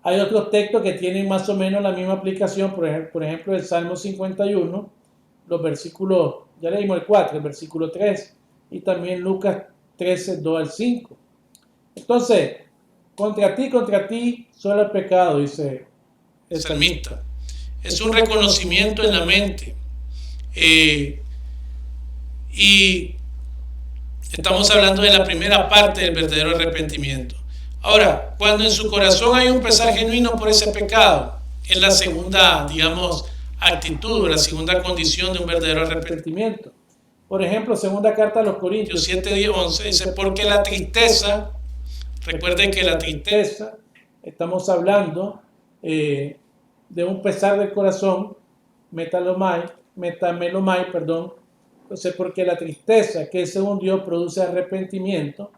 Hay otros textos que tienen más o menos la misma aplicación, por ejemplo el Salmo 51, los versículos, ya leímos el 4, el versículo 3, y también Lucas 13, 2 al 5. Entonces, contra ti solo el pecado, dice el salmista. Es un reconocimiento en la mente. Y estamos hablando de la primera parte del verdadero arrepentimiento. Ahora, cuando en su corazón hay un pesar genuino por ese pecado, es la segunda, actitud, la segunda condición de un verdadero arrepentimiento. Por ejemplo, segunda carta a los Corintios 7:11 dice, porque la tristeza, recuerden que la tristeza, estamos hablando de un pesar del corazón, metamelomai, entonces porque la tristeza que según Dios produce arrepentimiento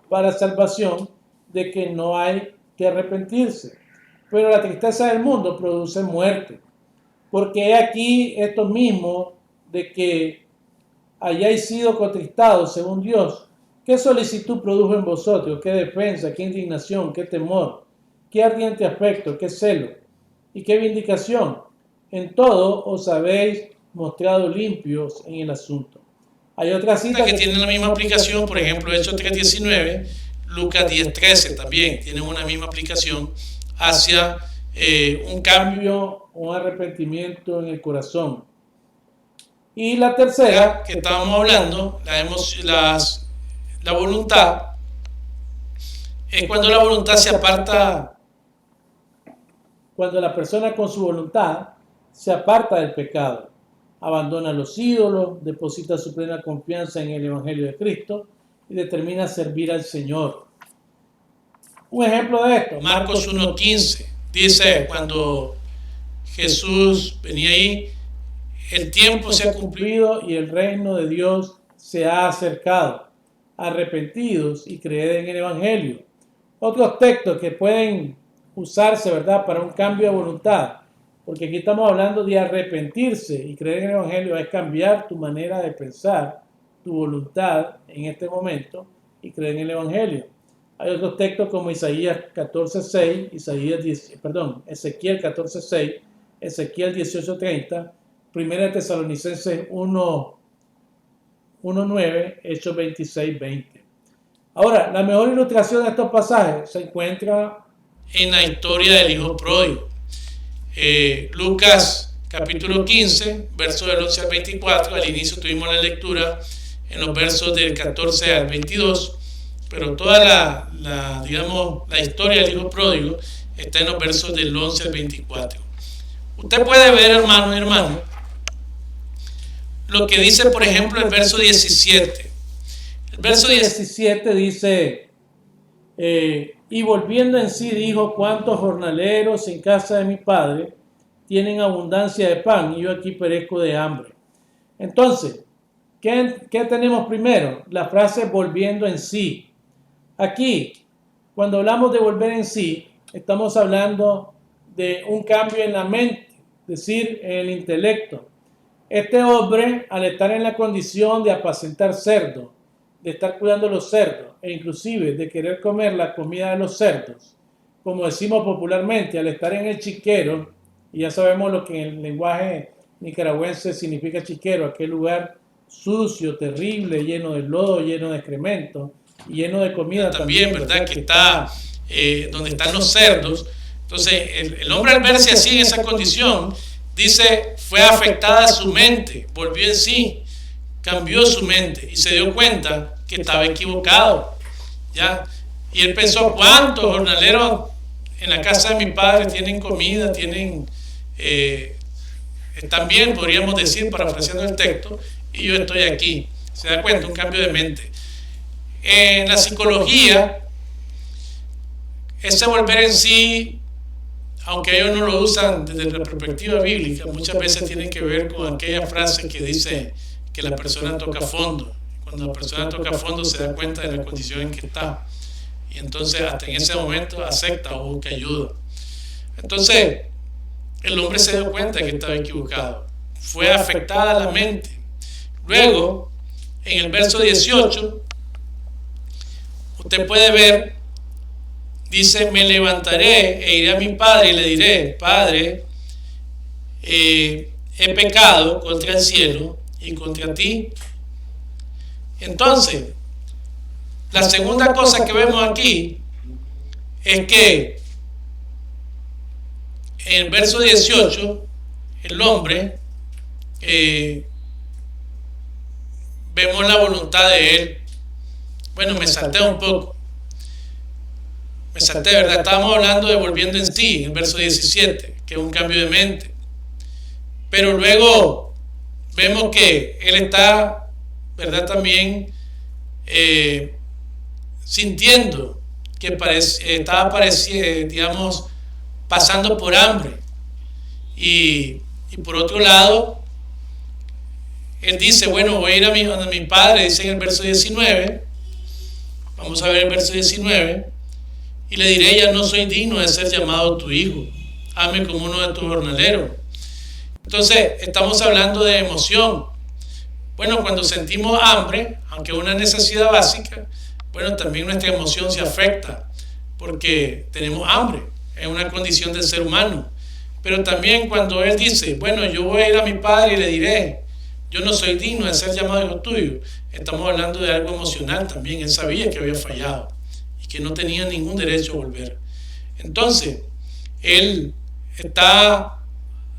para salvación, de que no hay que arrepentirse. Pero la tristeza del mundo produce muerte. Porque he aquí esto mismo de que hayáis sido contristados según Dios. ¿Qué solicitud produjo en vosotros? ¿Qué defensa? ¿Qué indignación? ¿Qué temor? ¿Qué ardiente afecto? ¿Qué celo? ¿Y qué vindicación? En todo os habéis mostrado limpios en el asunto. Hay otra cita que tiene la misma aplicación, por ejemplo, Hechos 3:19. Lucas 10:13 también tienen una misma aplicación hacia un cambio, un arrepentimiento en el corazón. Y la tercera que estábamos hablando, la voluntad, es cuando la voluntad se aparta, cuando la persona con su voluntad se aparta del pecado, abandona los ídolos, deposita su plena confianza en el Evangelio de Cristo y determina servir al Señor. Un ejemplo de esto, Marcos 1:15, dice, cuando Jesús venía ahí, el tiempo se ha cumplido y el reino de Dios se ha acercado. Arrepentidos y creed en el Evangelio. Otros textos que pueden usarse, ¿verdad?, para un cambio de voluntad, porque aquí estamos hablando de arrepentirse y creer en el Evangelio es cambiar tu manera de pensar, tu voluntad en este momento y creer en el Evangelio. Hay otros textos como Isaías 14:6, Ezequiel 14:6, Ezequiel 18:30, 1 Tesalonicenses 1:9, Hechos 26:20. Ahora, la mejor ilustración de estos pasajes se encuentra en la historia del hijo pródigo. Lucas capítulo 15, versos del 11 al 24. Al inicio tuvimos la lectura en los versos del 14 al 22, pero toda la historia del hijo pródigo está en los versos del 11 al 24. Usted puede ver, hermano y hermano, lo que dice, por ejemplo, el verso 17. El verso 17 dice, y volviendo en sí dijo, cuántos jornaleros en casa de mi padre tienen abundancia de pan y yo aquí perezco de hambre. Entonces, ¿qué tenemos primero? La frase volviendo en sí. Aquí, cuando hablamos de volver en sí, estamos hablando de un cambio en la mente, es decir, en el intelecto. Este hombre, al estar en la condición de apacentar cerdos, de estar cuidando los cerdos e inclusive de querer comer la comida de los cerdos, como decimos popularmente, al estar en el chiquero, y ya sabemos lo que en el lenguaje nicaragüense significa chiquero, aquel lugar sucio, terrible, lleno de lodo, lleno de excremento y lleno de comida también, ¿verdad? Que está donde están los cerdos. Entonces el hombre, al verse así en esa condición, dice, fue afectada su mente, volvió en sí, cambió su mente y se dio cuenta que estaba equivocado, ¿ya? Y él pensó, ¿cuántos jornaleros en la casa de mi padre tienen comida, están bien, podríamos decir, parafraseando el texto, y yo estoy aquí? Se da cuenta, un cambio de mente. En la psicología, ese volver en sí, aunque ellos no lo usan desde la perspectiva bíblica, muchas veces tienen que ver con aquella frase que dice que la persona toca fondo. Cuando la persona toca fondo se da cuenta de la condición en que está. Y entonces hasta en ese momento acepta o busca ayuda. Entonces el hombre se dio cuenta que estaba equivocado. Fue afectada la mente. Luego, en el verso 18, usted puede ver, dice, me levantaré e iré a mi padre y le diré, Padre, he pecado contra el cielo y contra ti. Entonces, la segunda cosa que vemos aquí es que en el verso 18, el hombre, vemos la voluntad de él. Bueno, me salté un poco. ¿Verdad? Estábamos hablando de volviendo en sí, en el verso 17, que es un cambio de mente. Pero luego vemos que él está, ¿verdad?, también sintiendo que estaba, digamos, pasando por hambre. Y por otro lado, él dice, bueno, voy a ir a mi padre, dice en el verso 19. Vamos a ver el verso 19. Y le diré, ya no soy digno de ser llamado tu hijo. Hazme como uno de tus jornaleros. Entonces, estamos hablando de emoción. Bueno, cuando sentimos hambre, aunque es una necesidad básica, bueno, también nuestra emoción se afecta porque tenemos hambre. Es una condición del ser humano. Pero también cuando él dice, bueno, yo voy a ir a mi padre y le diré, yo no soy digno de ser llamado hijo tuyo, estamos hablando de algo emocional también. Él sabía que había fallado y que no tenían ningún derecho a volver. Entonces,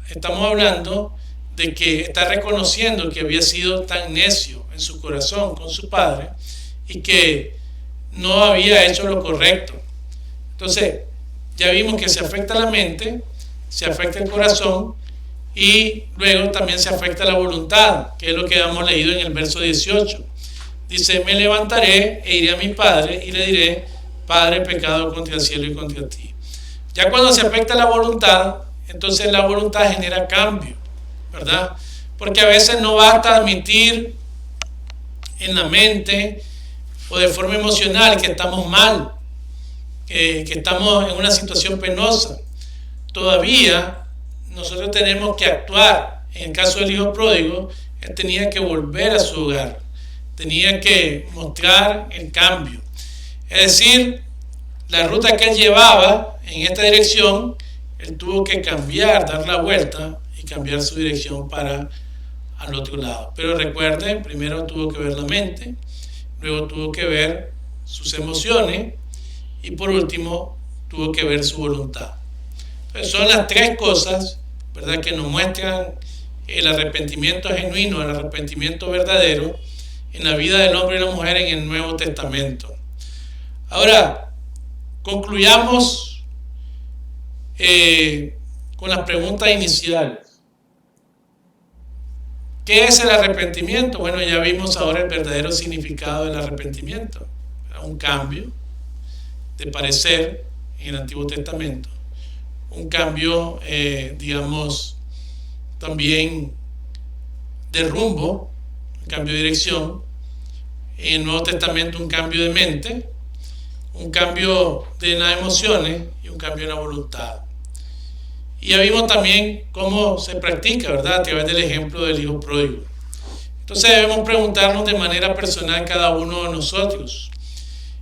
estamos hablando de que está reconociendo que había sido tan necio en su corazón con su padre y que no había hecho lo correcto. Entonces, ya vimos que se afecta la mente, se afecta el corazón y luego también se afecta la voluntad, que es lo que hemos leído en el verso 18. Dice, me levantaré e iré a mi padre y le diré, Padre, he pecado contra el cielo y contra ti. Ya cuando se afecta la voluntad, entonces la voluntad genera cambio, ¿verdad? Porque a veces no basta admitir en la mente o de forma emocional que estamos mal, que estamos en una situación penosa. Todavía nosotros tenemos que actuar. En el caso del hijo pródigo, él tenía que volver a su hogar, tenía que mostrar el cambio. Es decir, la ruta que él llevaba en esta dirección, él tuvo que cambiar, dar la vuelta y cambiar su dirección para al otro lado. Pero recuerden, primero tuvo que ver la mente, luego tuvo que ver sus emociones y por último tuvo que ver su voluntad. Entonces son las tres cosas, ¿verdad?, que nos muestran el arrepentimiento genuino, el arrepentimiento verdadero en la vida del hombre y la mujer en el Nuevo Testamento. Ahora, concluyamos con las preguntas iniciales. ¿Qué es el arrepentimiento? Bueno, ya vimos ahora el verdadero significado del arrepentimiento. Un cambio de parecer en el Antiguo Testamento. Un cambio, digamos, también de rumbo, un cambio de dirección. En el Nuevo Testamento un cambio de mente, un cambio de las emociones y un cambio en la voluntad. Y ya vimos también cómo se practica, ¿verdad?, a través del ejemplo del hijo pródigo. Entonces debemos preguntarnos de manera personal cada uno de nosotros,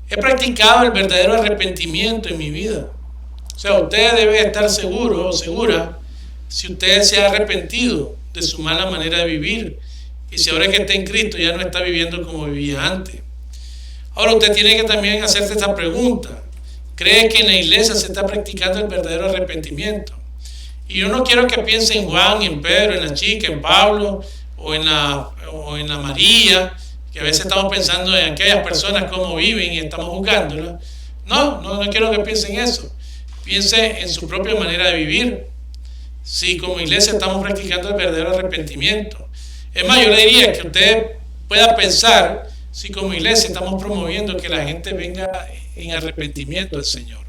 ¿he practicado el verdadero arrepentimiento en mi vida? O sea, usted debe estar seguro o segura si usted se ha arrepentido de su mala manera de vivir y si ahora que está en Cristo ya no está viviendo como vivía antes. Ahora usted tiene que también hacerse esta pregunta: ¿cree que en la iglesia se está practicando el verdadero arrepentimiento? Y yo no quiero que piense en Juan, en Pedro, en la chica, en Pablo o en la María, que a veces estamos pensando en aquellas personas cómo viven y estamos juzgándolas. No quiero que piensen eso. Piense en su propia manera de vivir. Si como iglesia estamos practicando el verdadero arrepentimiento. Es más, yo le diría que usted pueda pensar si como iglesia estamos promoviendo que la gente venga en arrepentimiento al Señor.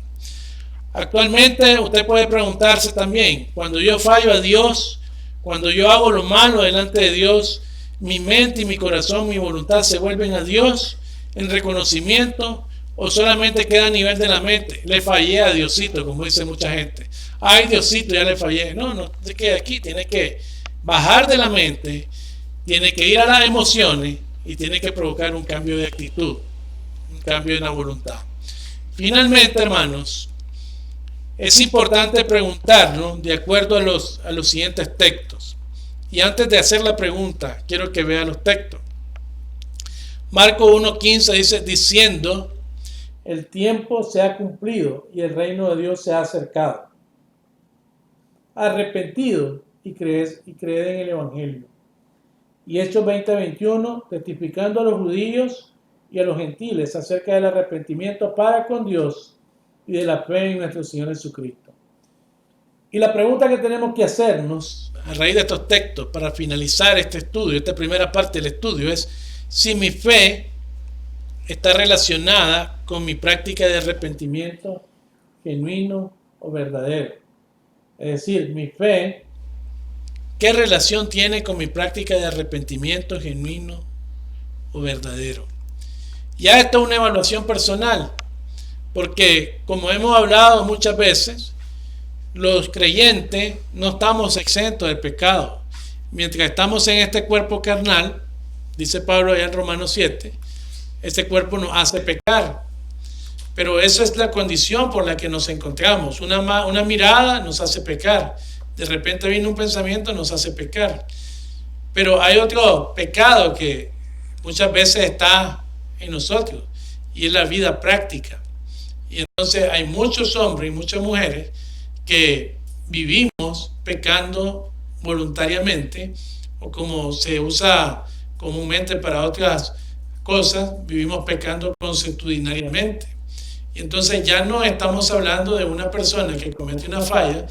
Actualmente usted puede preguntarse también, cuando yo fallo a Dios, cuando yo hago lo malo delante de Dios, mi mente y mi corazón, mi voluntad se vuelven a Dios en reconocimiento o solamente queda a nivel de la mente. Le fallé a Diosito, como dice mucha gente. Ay, Diosito, ya le fallé. No se quede aquí, tiene que bajar de la mente, tiene que ir a las emociones y tiene que provocar un cambio de actitud, un cambio en la voluntad. Finalmente, hermanos, es importante preguntarnos de acuerdo a los siguientes textos. Y antes de hacer la pregunta, quiero que vean los textos. Marcos 1:15 dice, diciendo, el tiempo se ha cumplido y el reino de Dios se ha acercado. Arrepentido y creed en el Evangelio. Y Hechos 20:21, testificando a los judíos y a los gentiles acerca del arrepentimiento para con Dios y de la fe en nuestro Señor Jesucristo. Y la pregunta que tenemos que hacernos a raíz de estos textos para finalizar este estudio, esta primera parte del estudio, es si mi fe está relacionada con mi práctica de arrepentimiento genuino o verdadero. Es decir, mi fe, ¿qué relación tiene con mi práctica de arrepentimiento genuino o verdadero? Ya esto es una evaluación personal, porque como hemos hablado muchas veces, los creyentes no estamos exentos del pecado. Mientras estamos en este cuerpo carnal, dice Pablo allá en Romanos 7, este cuerpo nos hace pecar. Pero esa es la condición por la que nos encontramos. Una mirada nos hace pecar. De repente viene un pensamiento, nos hace pecar. Pero hay otro pecado que muchas veces está en nosotros y es la vida práctica. Y entonces hay muchos hombres y muchas mujeres que vivimos pecando voluntariamente, o como se usa comúnmente para otras cosas, vivimos pecando consuetudinariamente. Y entonces ya no estamos hablando de una persona que comete una falla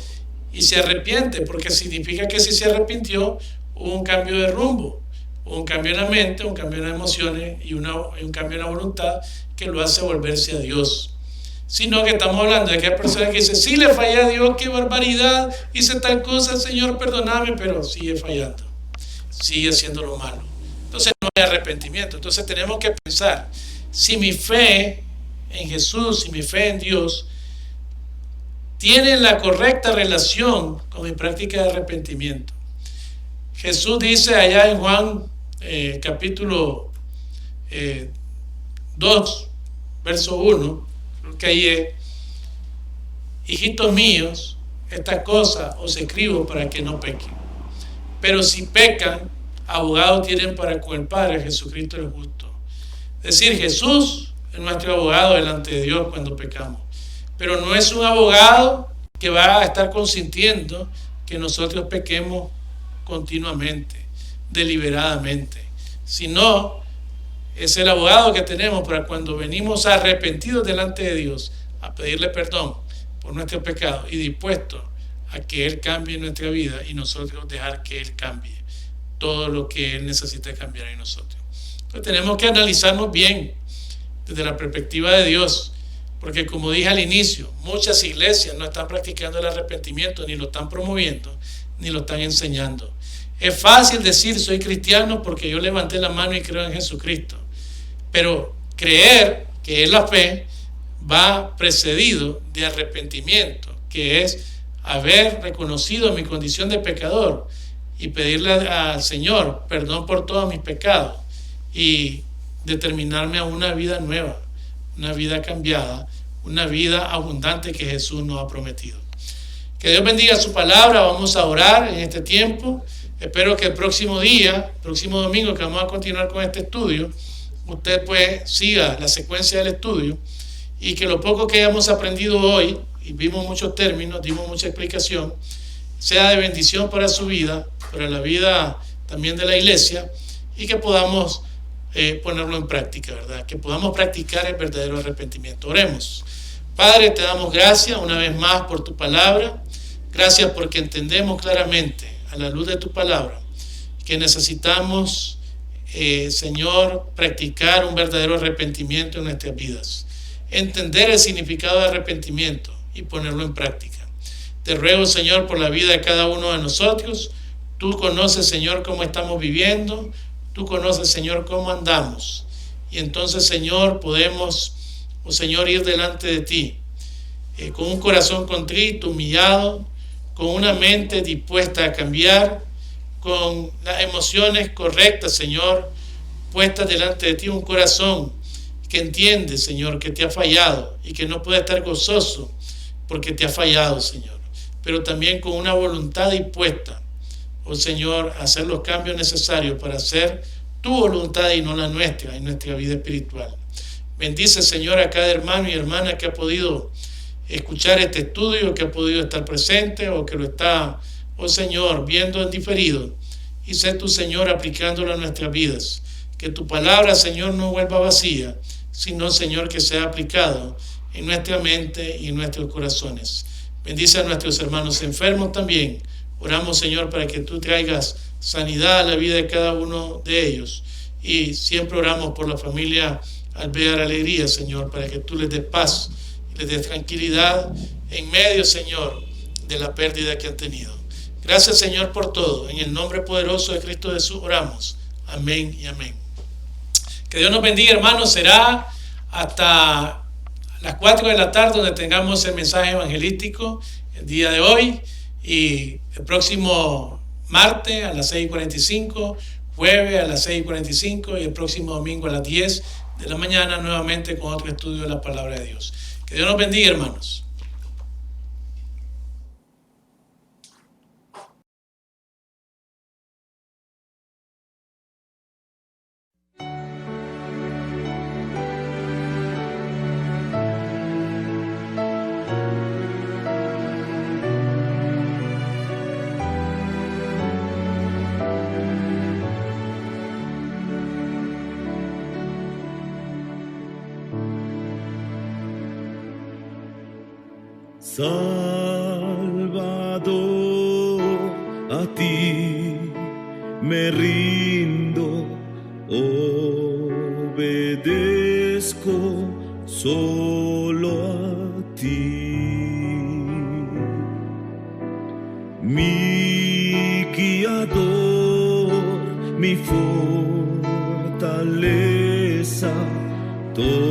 y se arrepiente, porque significa que si se arrepintió hubo un cambio de rumbo, hubo un cambio en la mente, un cambio en las emociones y un cambio en la voluntad que lo hace volverse a Dios. Sino que estamos hablando de aquella persona que dice, sí le fallé a Dios, qué barbaridad, hice tal cosa, Señor, perdóname, pero sigue fallando, sigue haciendo lo malo. Entonces no hay arrepentimiento. Entonces tenemos que pensar, si mi fe en Jesús, si mi fe en Dios tiene la correcta relación con mi práctica de arrepentimiento. Jesús dice allá en Juan capítulo 2, verso 1, que ahí es, hijitos míos, estas cosas os escribo para que no pequen. Pero si pecan, abogado tienen para con el Padre, Jesucristo el justo. Es decir, Jesús es nuestro abogado delante de Dios cuando pecamos. Pero no es un abogado que va a estar consintiendo que nosotros pequemos continuamente, deliberadamente, sino es el abogado que tenemos para cuando venimos arrepentidos delante de Dios a pedirle perdón por nuestros pecados y dispuestos a que Él cambie nuestra vida y nosotros dejar que Él cambie todo lo que Él necesita cambiar en nosotros. Entonces tenemos que analizarnos bien desde la perspectiva de Dios, porque como dije al inicio, muchas iglesias no están practicando el arrepentimiento, ni lo están promoviendo, ni lo están enseñando. Es fácil decir soy cristiano porque yo levanté la mano y creo en Jesucristo, pero creer que es la fe va precedido de arrepentimiento, que es haber reconocido mi condición de pecador y pedirle al Señor perdón por todos mis pecados y determinarme a una vida nueva, una vida cambiada, una vida abundante que Jesús nos ha prometido. Que Dios bendiga su palabra. Vamos a orar en este tiempo. Espero que el próximo domingo que vamos a continuar con este estudio, usted pues siga la secuencia del estudio y que lo poco que hayamos aprendido hoy, y vimos muchos términos, dimos mucha explicación, sea de bendición para su vida, para la vida también de la iglesia, y que podamos ponerlo en práctica, ¿verdad? Que podamos practicar el verdadero arrepentimiento. Oremos. Padre, te damos gracias una vez más por tu palabra. Gracias porque entendemos claramente a la luz de tu palabra que necesitamos, Señor, practicar un verdadero arrepentimiento en nuestras vidas. Entender el significado de arrepentimiento y ponerlo en práctica. Te ruego, Señor, por la vida de cada uno de nosotros. Tú conoces, Señor, cómo estamos viviendo. Tú conoces, Señor, cómo andamos. Y entonces, Señor, podemos, Señor, ir delante de ti con un corazón contrito, humillado, con una mente dispuesta a cambiar, con las emociones correctas, Señor, puestas delante de ti, un corazón que entiende, Señor, que te ha fallado y que no puede estar gozoso porque te ha fallado, Señor, pero también con una voluntad dispuesta, oh Señor, a hacer los cambios necesarios para hacer tu voluntad y no la nuestra en nuestra vida espiritual. Bendice, Señor, a cada hermano y hermana que ha podido escuchar este estudio, que ha podido estar presente o que lo está, oh Señor, viendo en diferido, y sé tu, Señor, aplicándolo a nuestras vidas. Que tu palabra, Señor, no vuelva vacía, sino, Señor, que sea aplicado en nuestra mente y en nuestros corazones. Bendice a nuestros hermanos enfermos también. Oramos, Señor, para que tú traigas sanidad a la vida de cada uno de ellos. Y siempre oramos por la familia Alvear Alegría, Señor, para que tú les des paz, les des tranquilidad en medio, Señor, de la pérdida que han tenido. Gracias, Señor, por todo. En el nombre poderoso de Cristo Jesús oramos. Amén y amén. Que Dios nos bendiga, hermanos. Será hasta las 4 de la tarde donde tengamos el mensaje evangelístico el día de hoy, y el próximo martes a las 6:45, jueves a las 6:45 y el próximo domingo a las 10 de la mañana nuevamente con otro estudio de la palabra de Dios. Que Dios nos bendiga, hermanos. Salvador, a ti me rindo, obedezco solo a ti. Mi guiador, mi fortaleza, todo